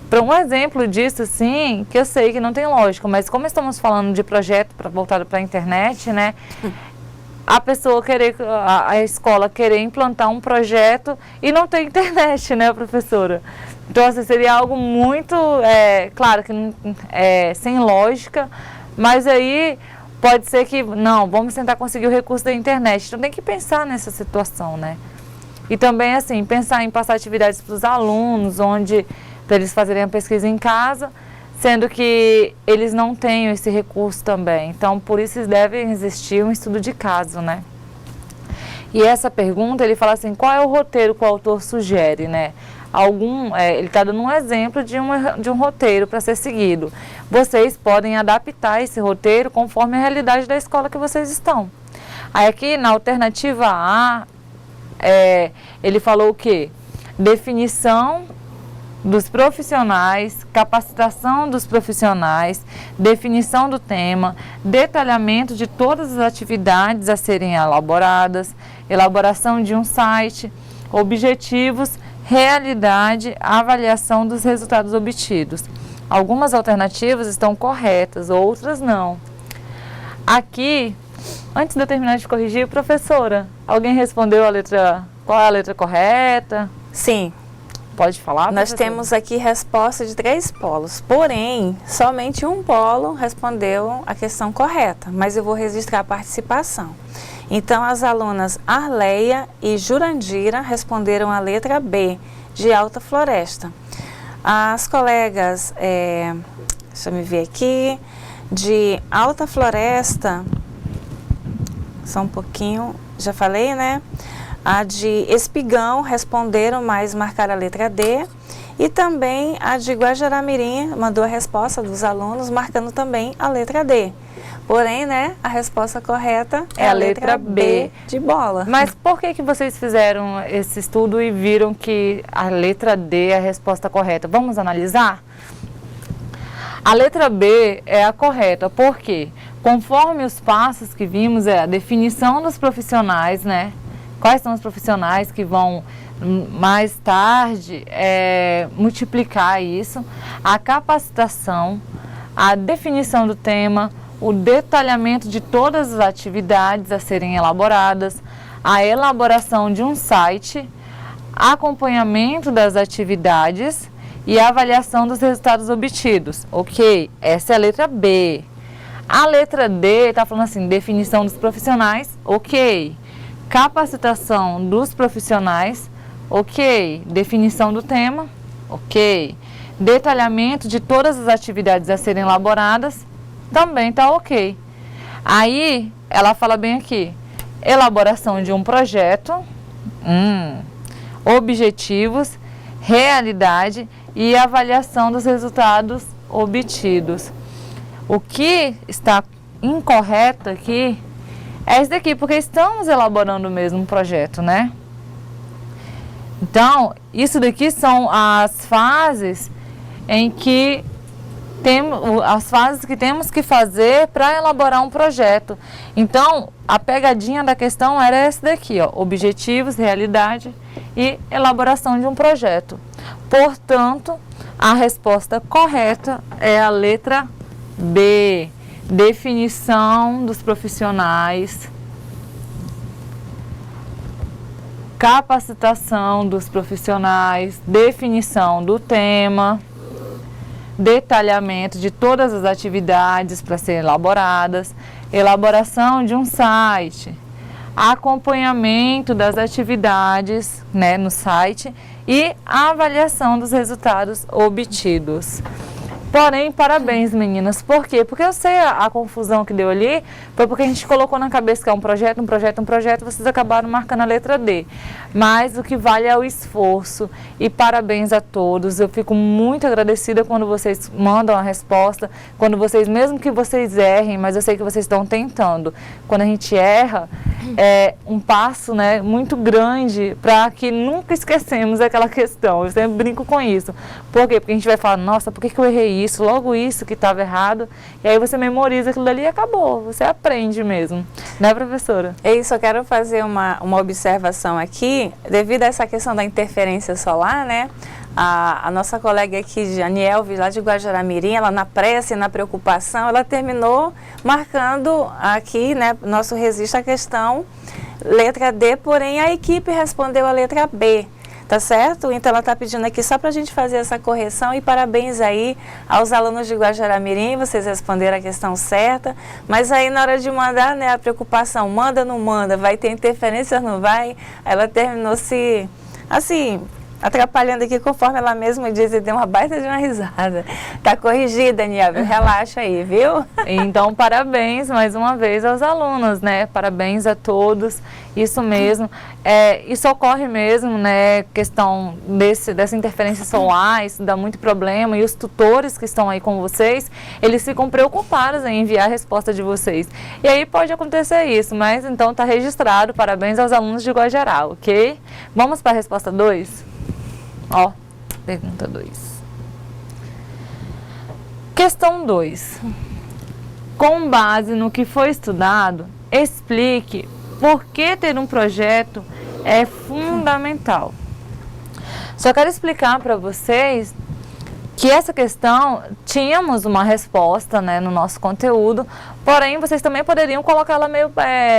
Para um exemplo disso, assim, que eu sei que não tem lógica, mas como estamos falando de projeto voltado para a internet, né, a escola querer implantar um projeto e não ter internet, né, professora? Então, assim, seria algo muito, claro que sem lógica, mas aí pode ser que, não, vamos tentar conseguir o recurso da internet. Então, tem que pensar nessa situação, né? E também, assim, pensar em passar atividades para os alunos, para eles fazerem a pesquisa em casa, sendo que eles não têm esse recurso também. Então, por isso deve existir um estudo de caso, né? E essa pergunta, ele fala assim, qual é o roteiro que o autor sugere, né? Ele está dando um exemplo de um roteiro para ser seguido. Vocês podem adaptar esse roteiro conforme a realidade da escola que vocês estão. Aí aqui, na alternativa A, ele falou o quê? Definição dos profissionais, capacitação dos profissionais, definição do tema, detalhamento de todas as atividades a serem elaboradas, elaboração de um site, objetivos, realidade, avaliação dos resultados obtidos. Algumas alternativas estão corretas, outras não. Aqui, antes de eu terminar de corrigir, professora, alguém respondeu qual é a letra correta? Sim. Pode falar? Nós temos aqui resposta de 3 polos, porém, somente um polo respondeu a questão correta, mas eu vou registrar a participação. Então, as alunas Arleia e Jurandira responderam a letra B, de Alta Floresta. As colegas, deixa eu me ver aqui, de Alta Floresta, só um pouquinho, já falei, né? A de Espigão responderam, mas marcaram a letra D. E também a de Guajará-Mirim mandou a resposta dos alunos, marcando também a letra D. Porém, né, a resposta correta é a letra B de bola. Mas por que vocês fizeram esse estudo e viram que a letra D é a resposta correta? Vamos analisar? A letra B é a correta, por quê? Conforme os passos que vimos, a definição dos profissionais, né? Quais são os profissionais que vão mais tarde multiplicar isso, a capacitação, a definição do tema, o detalhamento de todas as atividades a serem elaboradas, a elaboração de um site, acompanhamento das atividades e a avaliação dos resultados obtidos. Ok, essa é a letra B. A letra D está falando assim, definição dos profissionais, ok. Capacitação dos profissionais, ok. Definição do tema, ok. Detalhamento de todas as atividades a serem elaboradas, também está ok. Aí, ela fala bem aqui, elaboração de um projeto, objetivos, realidade e avaliação dos resultados obtidos. O que está incorreto aqui é isso daqui, porque estamos elaborando o mesmo projeto, né? Então, isso daqui são as fases em que as fases que temos que fazer para elaborar um projeto. Então, a pegadinha da questão era essa daqui, ó, objetivos, realidade e elaboração de um projeto. Portanto, a resposta correta é a letra B, definição dos profissionais, capacitação dos profissionais, definição do tema, detalhamento de todas as atividades para serem elaboradas, elaboração de um site, acompanhamento das atividades, né, no site e avaliação dos resultados obtidos. Porém, parabéns, meninas. Por quê? Porque eu sei a confusão que deu ali, foi porque a gente colocou na cabeça que é um projeto, vocês acabaram marcando a letra D. Mas o que vale é o esforço. E parabéns a todos. Eu fico muito agradecida quando vocês mandam a resposta, quando vocês, mesmo que vocês errem, mas eu sei que vocês estão tentando. Quando a gente erra, é um passo, né, muito grande para que nunca esquecemos aquela questão. Eu sempre brinco com isso. Por quê? Porque a gente vai falar, nossa, por que eu errei isso, logo isso que estava errado, e aí você memoriza aquilo ali e acabou, você aprende mesmo, né, professora? É isso, eu quero fazer uma observação aqui, devido a essa questão da interferência solar, né, a nossa colega aqui, Janielve, lá de Guajará-Mirim, ela na pressa e na preocupação, ela terminou marcando aqui, né, nosso registro a questão letra D, porém a equipe respondeu a letra B. Tá certo? Então ela está pedindo aqui só para a gente fazer essa correção e parabéns aí aos alunos de Guajará-Mirim, vocês responderam a questão certa, mas aí na hora de mandar, né, a preocupação, manda, não manda, vai ter interferência, não vai, ela terminou se, assim, atrapalhando aqui conforme ela mesma diz e deu uma baita de uma risada. Tá corrigida, Daniel, relaxa aí, viu? Então, parabéns mais uma vez aos alunos, né? Parabéns a todos, isso mesmo. Isso ocorre mesmo, né? Questão dessa interferência solar, isso dá muito problema, e os tutores que estão aí com vocês, eles ficam preocupados em enviar a resposta de vocês. E aí pode acontecer isso, mas então tá registrado, parabéns aos alunos de Guajará, ok? Vamos para a resposta 2? Ó, pergunta 2. Questão 2. Com base no que foi estudado, explique por que ter um projeto é fundamental. Só quero explicar para vocês que essa questão, tínhamos uma resposta, né, no nosso conteúdo, porém vocês também poderiam colocá-la meio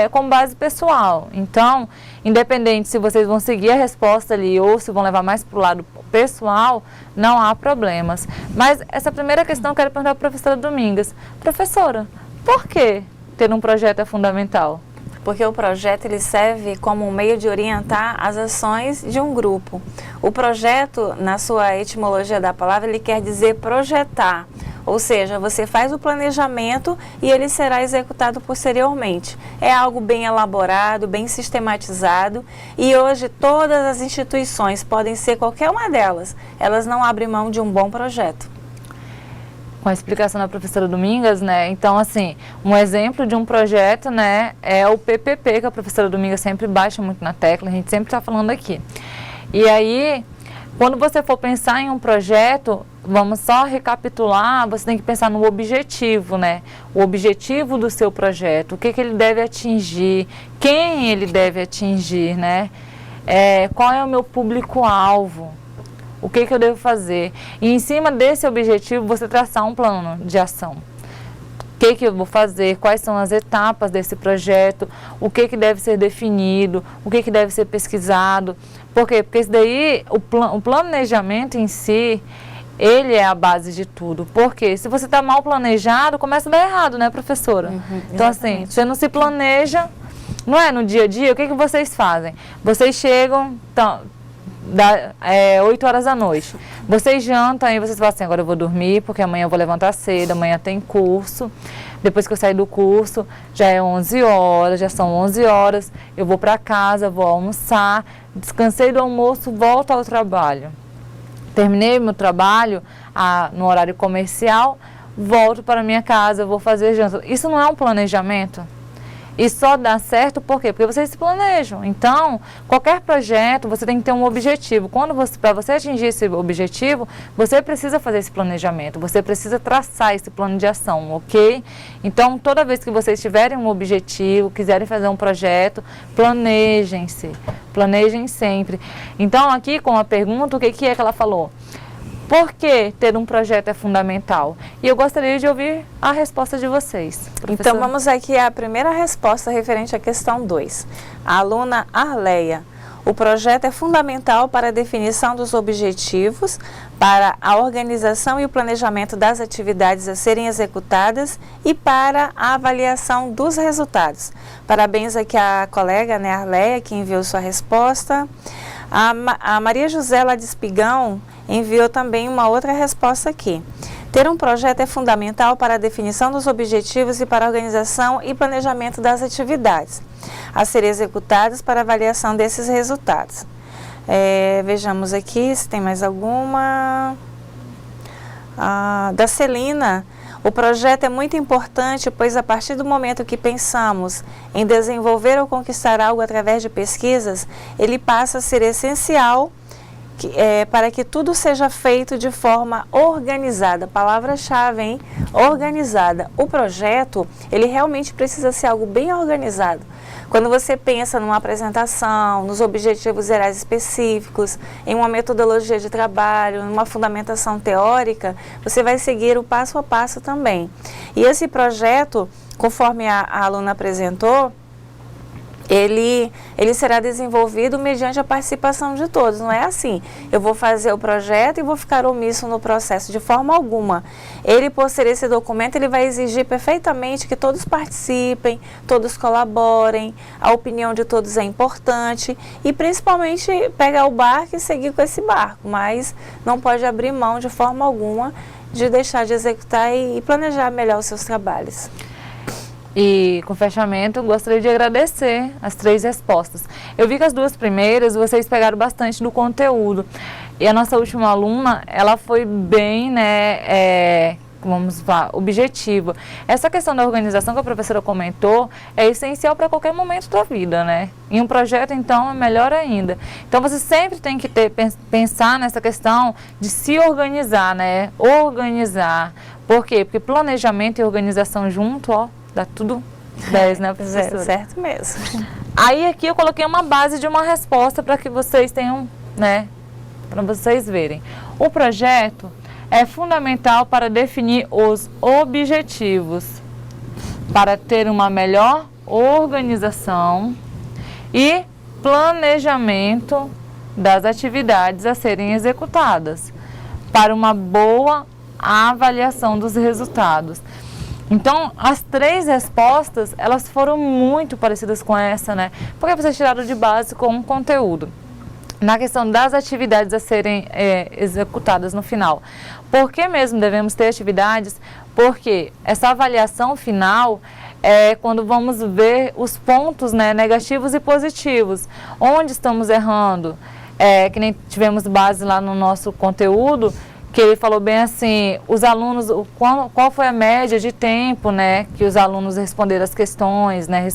com base pessoal. Então, independente se vocês vão seguir a resposta ali ou se vão levar mais para o lado pessoal, não há problemas. Mas essa primeira questão eu quero perguntar para a professora Domingas. Professora, por que ter um projeto é fundamental? Porque o projeto ele serve como um meio de orientar as ações de um grupo. O projeto, na sua etimologia da palavra, ele quer dizer projetar. Ou seja, você faz o planejamento e ele será executado posteriormente. É algo bem elaborado, bem sistematizado, e hoje todas as instituições, podem ser qualquer uma delas, elas não abrem mão de um bom projeto. Com a explicação da professora Domingas, né? Então, assim, um exemplo de um projeto, né, é o PPP, que a professora Domingas sempre baixa muito na tecla, a gente sempre está falando aqui. E aí, quando você for pensar em um projeto, vamos só recapitular, você tem que pensar no objetivo, né? O objetivo do seu projeto, o que ele deve atingir, quem ele deve atingir, né? Qual é o meu público-alvo? O que eu devo fazer? E em cima desse objetivo, você traçar um plano de ação. O que eu vou fazer? Quais são as etapas desse projeto? O que deve ser definido? O que deve ser pesquisado? Por quê? Porque isso daí, o planejamento em si, ele é a base de tudo. Porque se você está mal planejado, começa a dar errado, né, professora? Então, assim, você não se planeja, não é no dia a dia, o que vocês fazem? Vocês chegam... 8 horas da noite. Vocês jantam e vocês falam assim, agora eu vou dormir porque amanhã eu vou levantar cedo, amanhã tem curso. Depois que eu sair do curso, já é 11 horas, já são 11 horas, eu vou para casa, vou almoçar, descansei do almoço, volto ao trabalho. Terminei meu trabalho no horário comercial, volto para minha casa, vou fazer janta. Isso não é um planejamento? E só dá certo por quê? Porque vocês se planejam. Então, qualquer projeto, você tem que ter um objetivo. Para você atingir esse objetivo, você precisa fazer esse planejamento, você precisa traçar esse plano de ação, ok? Então, toda vez que vocês tiverem um objetivo, quiserem fazer um projeto, planejem-se, planejem sempre. Então, aqui com a pergunta, o que é que ela falou? Por que ter um projeto é fundamental? E eu gostaria de ouvir a resposta de vocês. Professora. Então, vamos aqui à primeira resposta referente à questão 2. A aluna Arleia. O projeto é fundamental para a definição dos objetivos, para a organização e o planejamento das atividades a serem executadas e para a avaliação dos resultados. Parabéns aqui à colega, né, Arleia, que enviou sua resposta. A Maria José lá de Espigão enviou também uma outra resposta aqui. Ter um projeto é fundamental para a definição dos objetivos e para a organização e planejamento das atividades a serem executadas para avaliação desses resultados. Vejamos aqui se tem mais alguma. Da Celina. O projeto é muito importante, pois a partir do momento que pensamos em desenvolver ou conquistar algo através de pesquisas, ele passa a ser essencial para que tudo seja feito de forma organizada. Palavra-chave, hein? Organizada. O projeto, ele realmente precisa ser algo bem organizado. Quando você pensa numa apresentação, nos objetivos gerais específicos, em uma metodologia de trabalho, numa fundamentação teórica, você vai seguir o passo a passo também. E esse projeto, conforme a aluna apresentou, ele será desenvolvido mediante a participação de todos. Não é assim, eu vou fazer o projeto e vou ficar omisso no processo, de forma alguma. Ele, por ser esse documento, ele vai exigir perfeitamente que todos participem, todos colaborem, a opinião de todos é importante e principalmente pegar o barco e seguir com esse barco, mas não pode abrir mão de forma alguma de deixar de executar e planejar melhor os seus trabalhos. E, com fechamento, gostaria de agradecer as 3 respostas. Eu vi que as 2 primeiras, vocês pegaram bastante do conteúdo. E a nossa última aluna, ela foi bem, né, vamos falar, objetiva. Essa questão da organização que a professora comentou é essencial para qualquer momento da vida, né? Em um projeto, então, é melhor ainda. Então, você sempre tem que pensar nessa questão de se organizar, né? Organizar. Por quê? Porque planejamento e organização junto, ó, dá tudo 10, né, professora? Certo mesmo. Aí aqui eu coloquei uma base de uma resposta para que vocês tenham, né, para vocês verem. O projeto é fundamental para definir os objetivos, para ter uma melhor organização e planejamento das atividades a serem executadas, para uma boa avaliação dos resultados. Então, as 3 respostas, elas foram muito parecidas com essa, né? Porque vocês tiraram de base com um conteúdo. Na questão das atividades a serem executadas no final. Por que mesmo devemos ter atividades? Porque essa avaliação final é quando vamos ver os pontos, né, negativos e positivos. Onde estamos errando? Que nem tivemos base lá no nosso conteúdo, que ele falou bem assim, os alunos, qual foi a média de tempo, né, que os alunos responderam as questões, né,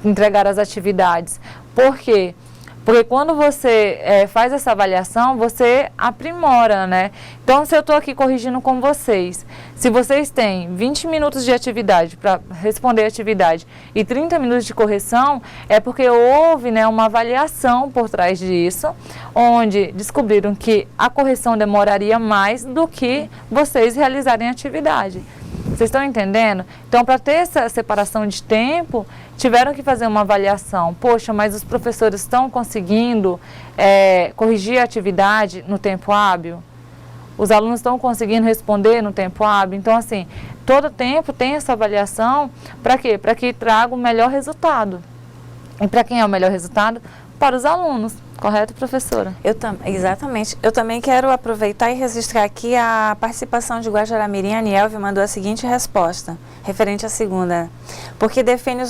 entregaram as atividades. Por quê? Porque quando você faz essa avaliação, você aprimora, né? Então, se eu estou aqui corrigindo com vocês, se vocês têm 20 minutos de atividade para responder a atividade e 30 minutos de correção, é porque houve, né, uma avaliação por trás disso, onde descobriram que a correção demoraria mais do que vocês realizarem a atividade. Vocês estão entendendo? Então, para ter essa separação de tempo, tiveram que fazer uma avaliação. Poxa, mas os professores estão conseguindo corrigir a atividade no tempo hábil? Os alunos estão conseguindo responder no tempo hábil? Então, assim, todo tempo tem essa avaliação. Para quê? Para que traga o melhor resultado. E para quem é o melhor resultado? Para os alunos. Correto, professora? Exatamente. Eu também quero aproveitar e registrar aqui a participação de Guajará-Mirim. A Nielve mandou a seguinte resposta, referente à segunda. Porque define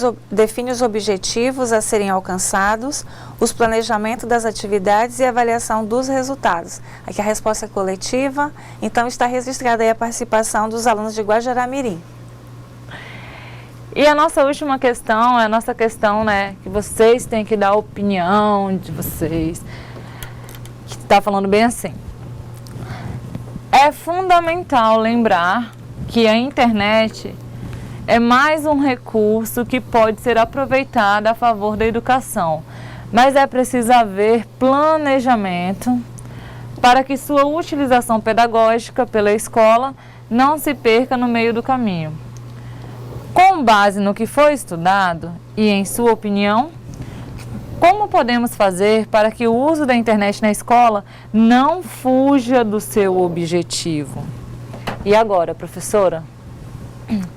os objetivos a serem alcançados, os planejamentos das atividades e a avaliação dos resultados. Aqui a resposta é coletiva, então está registrada aí a participação dos alunos de Guajará-Mirim. E a nossa última questão é a nossa questão, né, que vocês têm que dar a opinião de vocês, que está falando bem assim. É fundamental lembrar que a internet é mais um recurso que pode ser aproveitado a favor da educação, mas é preciso haver planejamento para que sua utilização pedagógica pela escola não se perca no meio do caminho. Com base no que foi estudado e em sua opinião, como podemos fazer para que o uso da internet na escola não fuja do seu objetivo? E agora, professora?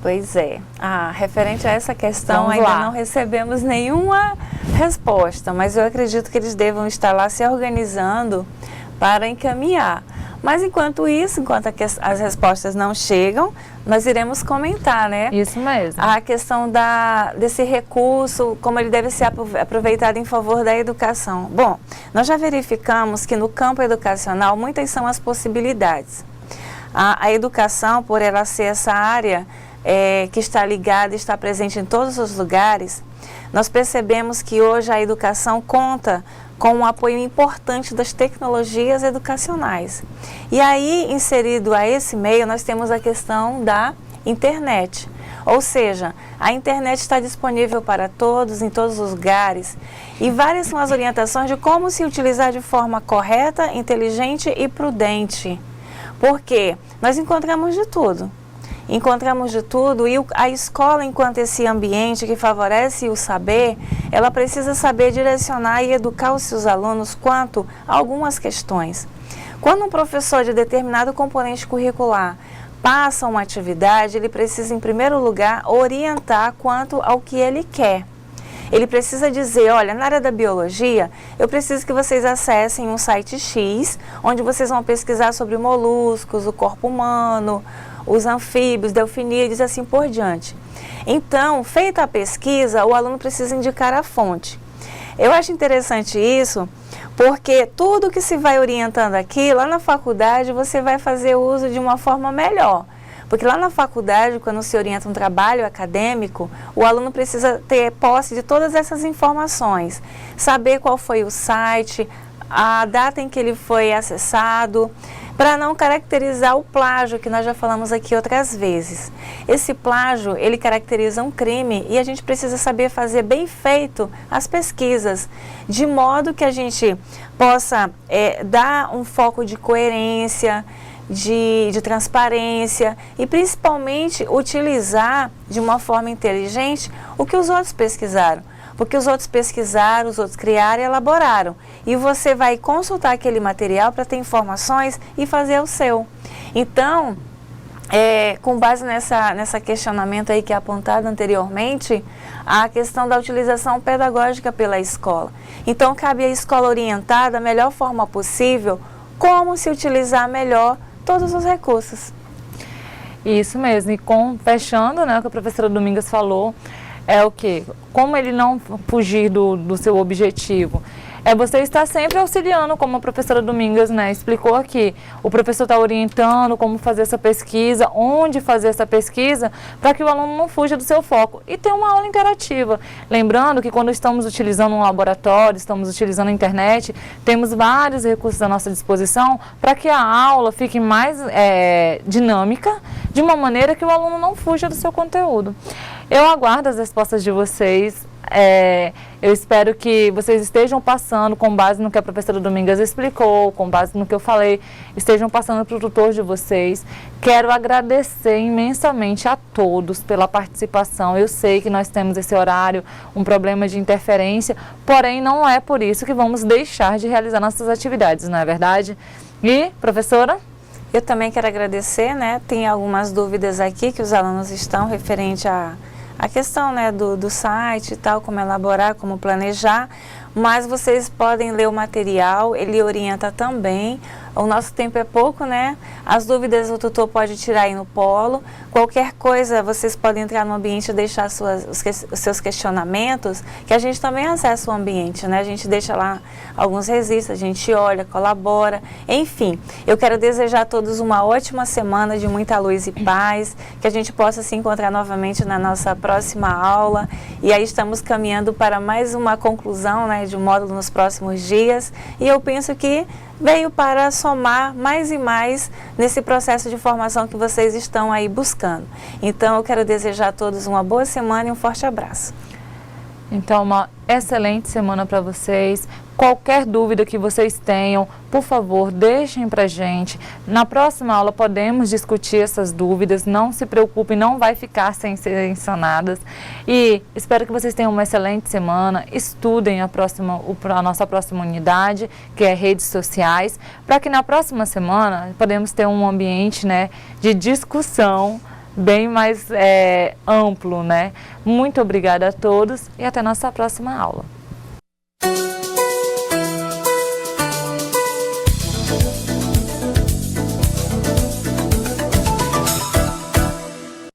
Pois é, referente a essa questão, Vamos ainda lá. não recebemos nenhuma resposta, mas eu acredito que eles devam estar lá se organizando para encaminhar. Mas enquanto isso, enquanto as respostas não chegam, nós iremos comentar, né? Isso mesmo. A questão desse recurso, como ele deve ser aproveitado em favor da educação. Bom, nós já verificamos que no campo educacional muitas são as possibilidades. A educação, por ela ser essa área que está ligada, está presente em todos os lugares, nós percebemos que hoje a educação conta com um apoio importante das tecnologias educacionais. E aí, inserido a esse meio, nós temos a questão da internet. Ou seja, a internet está disponível para todos, em todos os lugares, e várias são as orientações de como se utilizar de forma correta, inteligente e prudente. Porque nós encontramos de tudo. Encontramos de tudo e a escola, enquanto esse ambiente que favorece o saber, ela precisa saber direcionar e educar os seus alunos quanto a algumas questões. Quando um professor de determinado componente curricular passa uma atividade, ele precisa, em primeiro lugar, orientar quanto ao que ele quer. Ele precisa dizer, olha, na área da biologia, eu preciso que vocês acessem um site X, onde vocês vão pesquisar sobre moluscos, o corpo humano, os anfíbios, delfinídeos e assim por diante. Então, feita a pesquisa, o aluno precisa indicar a fonte. Eu acho interessante isso, porque tudo que se vai orientando aqui, lá na faculdade, você vai fazer uso de uma forma melhor. Porque lá na faculdade, quando se orienta um trabalho acadêmico, o aluno precisa ter posse de todas essas informações. Saber qual foi o site, a data em que ele foi acessado, para não caracterizar o plágio, que nós já falamos aqui outras vezes. Esse plágio, ele caracteriza um crime e a gente precisa saber fazer bem feito as pesquisas, de modo que a gente possa dar um foco de coerência, de transparência e principalmente utilizar de uma forma inteligente o que os outros pesquisaram. Porque os outros pesquisaram, os outros criaram e elaboraram. E você vai consultar aquele material para ter informações e fazer o seu. Então, com base nessa questionamento aí que é apontado anteriormente, a questão da utilização pedagógica pela escola. Então, cabe à escola orientar da melhor forma possível como se utilizar melhor todos os recursos. Isso mesmo. E fechando, né, o que a professora Domingas falou, é o quê? Como ele não fugir do seu objetivo? É você estar sempre auxiliando, como a professora Domingas, né, explicou aqui. O professor está orientando como fazer essa pesquisa, onde fazer essa pesquisa, para que o aluno não fuja do seu foco. E ter uma aula interativa. Lembrando que quando estamos utilizando um laboratório, estamos utilizando a internet, temos vários recursos à nossa disposição para que a aula fique mais dinâmica, de uma maneira que o aluno não fuja do seu conteúdo. Eu aguardo as respostas de vocês. Eu espero que vocês estejam passando, com base no que a professora Domingas explicou, com base no que eu falei, estejam passando para o tutor de vocês. Quero agradecer imensamente a todos pela participação. Eu sei que nós temos esse horário, um problema de interferência, porém não é por isso que vamos deixar de realizar nossas atividades, não é verdade? E, professora? Eu também quero agradecer, né? Tem algumas dúvidas aqui que os alunos estão referente a questão, né, do site e tal, como elaborar, como planejar, mas vocês podem ler o material, ele orienta também O nosso tempo é pouco, né? As dúvidas o tutor pode tirar aí no polo. Qualquer coisa, vocês podem entrar no ambiente e deixar os seus questionamentos, que a gente também acessa o ambiente, né? A gente deixa lá alguns registros, a gente olha, colabora, enfim. Eu quero desejar a todos uma ótima semana de muita luz e paz, que a gente possa se encontrar novamente na nossa próxima aula. E aí estamos caminhando para mais uma conclusão, né, de um módulo nos próximos dias. E eu penso que veio para somar mais e mais nesse processo de formação que vocês estão aí buscando. Então, eu quero desejar a todos uma boa semana e um forte abraço. Então, uma excelente semana para vocês. Qualquer dúvida que vocês tenham, por favor, deixem para a gente. Na próxima aula podemos discutir essas dúvidas, não se preocupem, não vai ficar sem ser sanadas. E espero que vocês tenham uma excelente semana, estudem a nossa próxima unidade, que é redes sociais, para que na próxima semana podemos ter um ambiente, né, de discussão bem mais amplo, né? Muito obrigada a todos e até nossa próxima aula.